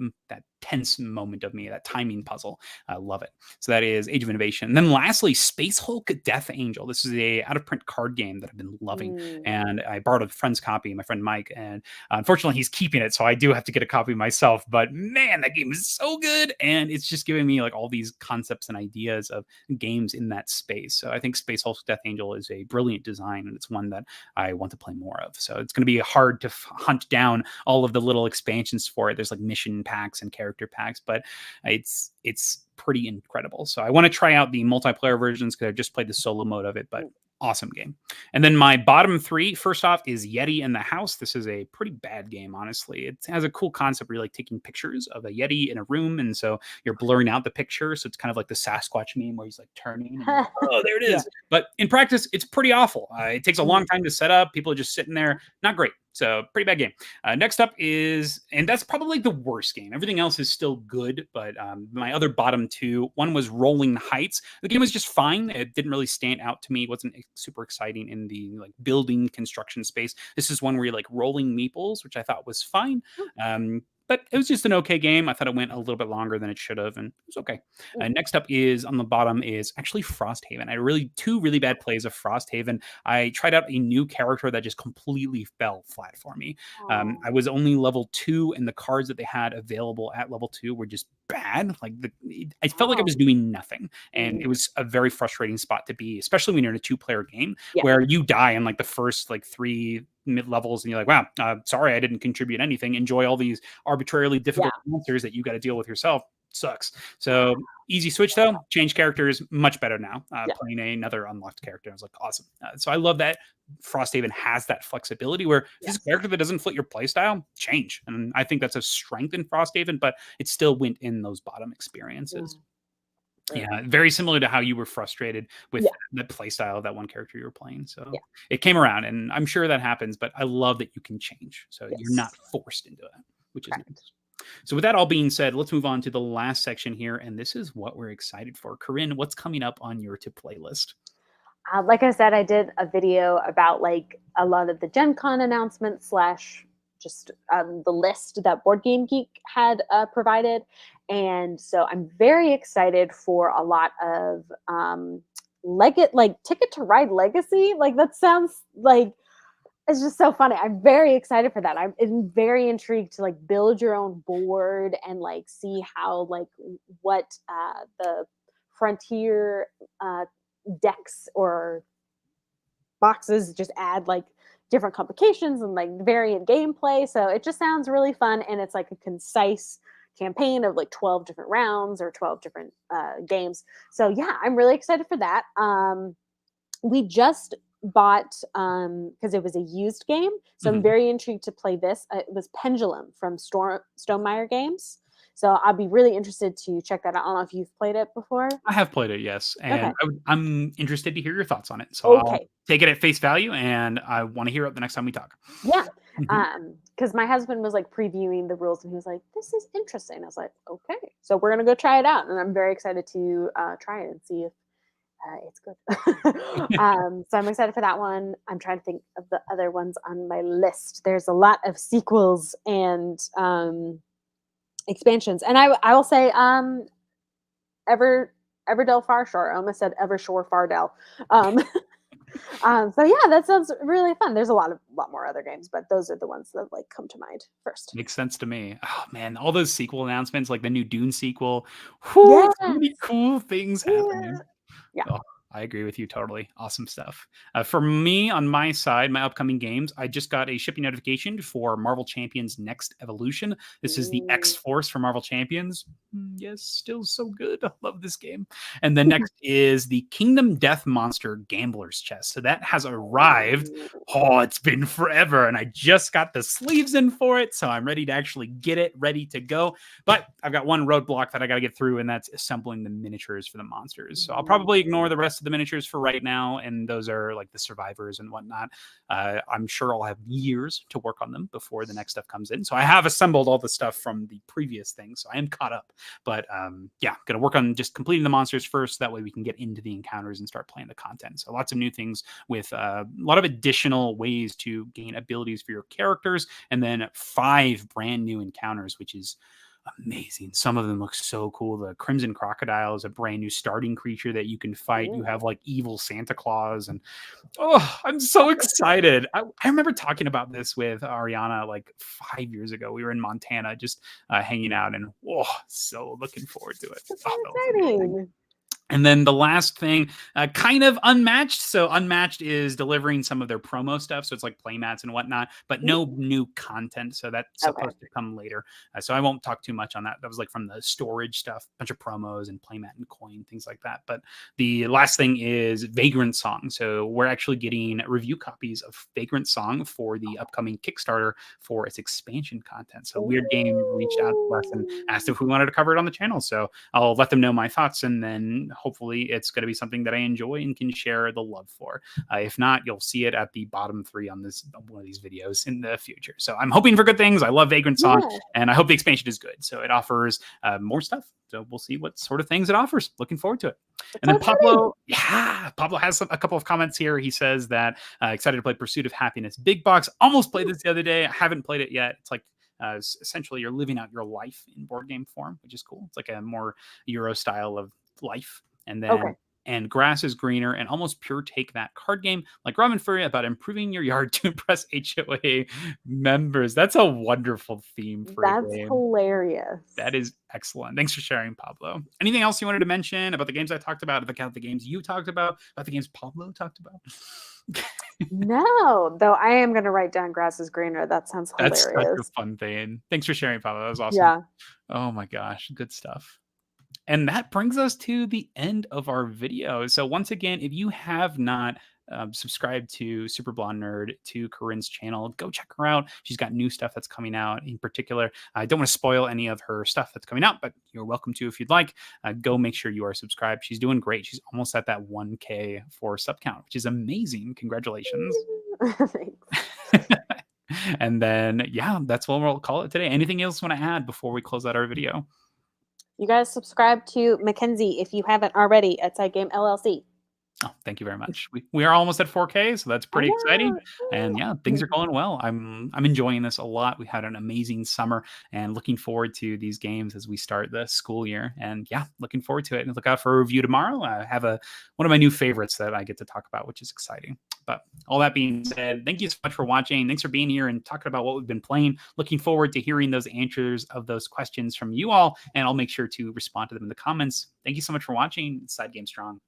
tense moment of me, that timing puzzle. I love it. So that is Age of Innovation. And then lastly, Space Hulk Death Angel. This is a out-of-print card game that I've been loving. And I borrowed a friend's copy, my friend Mike, and unfortunately he's keeping it, so I do have to get a copy myself. But man, that game is so good, and it's just giving me like all these concepts and ideas of games in that space. So I think Space Hulk Death Angel is a brilliant design, and it's one that I want to play more of. So it's going to be hard to hunt down all of the little expansions for it. There's like mission packs and character packs, but it's pretty incredible. So I want to try out the multiplayer versions because I just played the solo mode of it, but awesome game. And then my bottom 3, first off, is Yeti in the House. This is a pretty bad game, honestly. It has a cool concept where you're like taking pictures of a Yeti in a room, and so you're blurring out the picture. So it's kind of like the Sasquatch meme where he's like turning. And like, oh, there it is. Yeah. But in practice, it's pretty awful. It takes a long time to set up. People are just sitting there. Not great. So pretty bad game. Next up is, and that's probably the worst game. Everything else is still good, but my other bottom 2, one was Rolling Heights. The game was just fine. It didn't really stand out to me. It wasn't super exciting in the like building construction space. This is one where you're like rolling meeples, which I thought was fine. But it was just an okay game. I thought it went a little bit longer than it should have, and it was okay. Next up is, on the bottom, is actually Frosthaven. I had 2 really bad plays of Frosthaven. I tried out a new character that just completely fell flat for me. I was only level 2, and the cards that they had available at level 2 were just bad. Like I felt like I was doing nothing, and it was a very frustrating spot to be, especially when you're in a 2-player game where you die in like the first like 3 mid levels, and you're like, wow, sorry, I didn't contribute anything. Enjoy all these arbitrarily difficult monsters that you got to deal with yourself. sucks. So easy switch though. Change characters, much better now. Yeah. Playing another unlocked character, I was like, awesome. So I love that Frosthaven has that flexibility where if Yes. it's a character that doesn't fit your playstyle, change. And I think that's a strength in Frosthaven, but it still went in those bottom experiences. Yeah, very similar to how you were frustrated with the playstyle of that one character you were playing. So it came around, and I'm sure that happens, but I love that you can change. So you're not forced into it, which is nice. So with that all being said, let's move on to the last section here, and this is what we're excited for. Corinn, what's coming up on your to play list? Like I said, I did a video about like a lot of the Gen Con announcements / just the list that Board Game Geek had provided. And so I'm very excited for a lot of Ticket to Ride Legacy. Like that sounds like it's just so funny. I'm very excited for that. I'm very intrigued to like build your own board and like see how like what the Frontier decks or boxes just add like different complications and like variant gameplay. So it just sounds really fun, and it's like a concise campaign of like 12 different rounds or 12 different games. So yeah, I'm really excited for that. We just bought because it was a used game, so I'm very intrigued to play this. It was Pendulum from Stonemeyer Games. So I'll be really interested to check that out. I don't know if you've played it before. I have played it, yes. And I'm interested to hear your thoughts on it. So I'll take it at face value, and I want to hear it the next time we talk. Yeah. Because my husband was like previewing the rules, and he was like, this is interesting. I was like, okay. So we're going to go try it out. And I'm very excited to try it and see if it's good. So I'm excited for that one. I'm trying to think of the other ones on my list. There's a lot of sequels and expansions, and I will say Everdell Farshore. I almost said Evershore Fardell. So yeah, that sounds really fun. There's a lot more other games, but those are the ones that like come to mind first. Makes sense to me. Oh man, all those sequel announcements, like the new Dune sequel. So many cool things happening. Yeah. Oh, I agree with you totally. Awesome stuff. For me, on my side, my upcoming games, I just got a shipping notification for Marvel Champions Next Evolution. This is the X-Force for Marvel Champions. Yes, still so good. I love this game. And then next is the Kingdom Death Monster Gambler's Chest. So that has arrived. Oh, it's been forever. And I just got the sleeves in for it. So I'm ready to actually get it ready to go. But I've got one roadblock that I got to get through, and that's assembling the miniatures for the monsters. So I'll probably ignore the rest of the miniatures for right now, and those are like the survivors and whatnot. I'm sure I'll have years to work on them before the next stuff comes in. So I have assembled all the stuff from the previous thing, so I am caught up. But yeah, gonna work on just completing the monsters first. That way we can get into the encounters and start playing the content. So lots of new things with a lot of additional ways to gain abilities for your characters, and then 5 brand new encounters, which is amazing. Some of them look so cool. The Crimson Crocodile is a brand new starting creature that you can fight. You have like evil Santa Claus, and oh, I'm so excited. I remember talking about this with Ariana like 5 years ago. We were in Montana just hanging out, and so looking forward to it. That's so exciting. And then the last thing, kind of Unmatched. So Unmatched is delivering some of their promo stuff. So it's like playmats and whatnot, but no new content. So that's supposed to come later. So I won't talk too much on that. That was like from the storage stuff, bunch of promos and playmat and coin, things like that. But the last thing is Vagrant Song. So we're actually getting review copies of Vagrant Song for the upcoming Kickstarter for its expansion content. So Weird Game reached out to us and asked if we wanted to cover it on the channel. So I'll let them know my thoughts, and then hopefully it's going to be something that I enjoy and can share the love for. If not, you'll see it at the bottom 3 on one of these videos in the future. So I'm hoping for good things. I love Vagrant Song, and I hope the expansion is good. So it offers more stuff. So we'll see what sort of things it offers. Looking forward to it. And then Pablo has a couple of comments here. He says that excited to play Pursuit of Happiness Big Box. Almost played this the other day. I haven't played it yet. It's like essentially you're living out your life in board game form, which is cool. It's like a more Euro style of life. And then and Grass is Greener, and Almost Pure Take That card game like Robin Furry about improving your yard to impress HOA members. That's a wonderful theme for a game. That's hilarious. That is excellent. Thanks for sharing, Pablo. Anything else you wanted to mention about the games I talked about the games you talked about the games Pablo talked about? No, though I am going to write down Grass is Greener. That sounds hilarious. That's such a fun thing. Thanks for sharing, Pablo. That was awesome. Yeah. Oh my gosh, good stuff. And that brings us to the end of our video. So once again, if you have not subscribed to Superblondenerd, to Corinn's channel, go check her out. She's got new stuff that's coming out. In particular, I don't want to spoil any of her stuff that's coming out, but you're welcome to if you'd like. Go make sure you are subscribed. She's doing great. She's almost at that 1K for sub count, which is amazing. Congratulations. Thanks. And then, yeah, that's what we'll call it today. Anything else you want to add before we close out our video? You guys subscribe to Mackenzie if you haven't already at SideGame LLC. Oh, thank you very much. We are almost at 4K, so that's pretty exciting. And yeah, things are going well. I'm enjoying this a lot. We had an amazing summer and looking forward to these games as we start the school year. And yeah, looking forward to it. And look out for a review tomorrow. I have one of my new favorites that I get to talk about, which is exciting. But all that being said, thank you so much for watching. Thanks for being here and talking about what we've been playing. Looking forward to hearing those answers of those questions from you all, and I'll make sure to respond to them in the comments. Thank you so much for watching. SideGame Strong.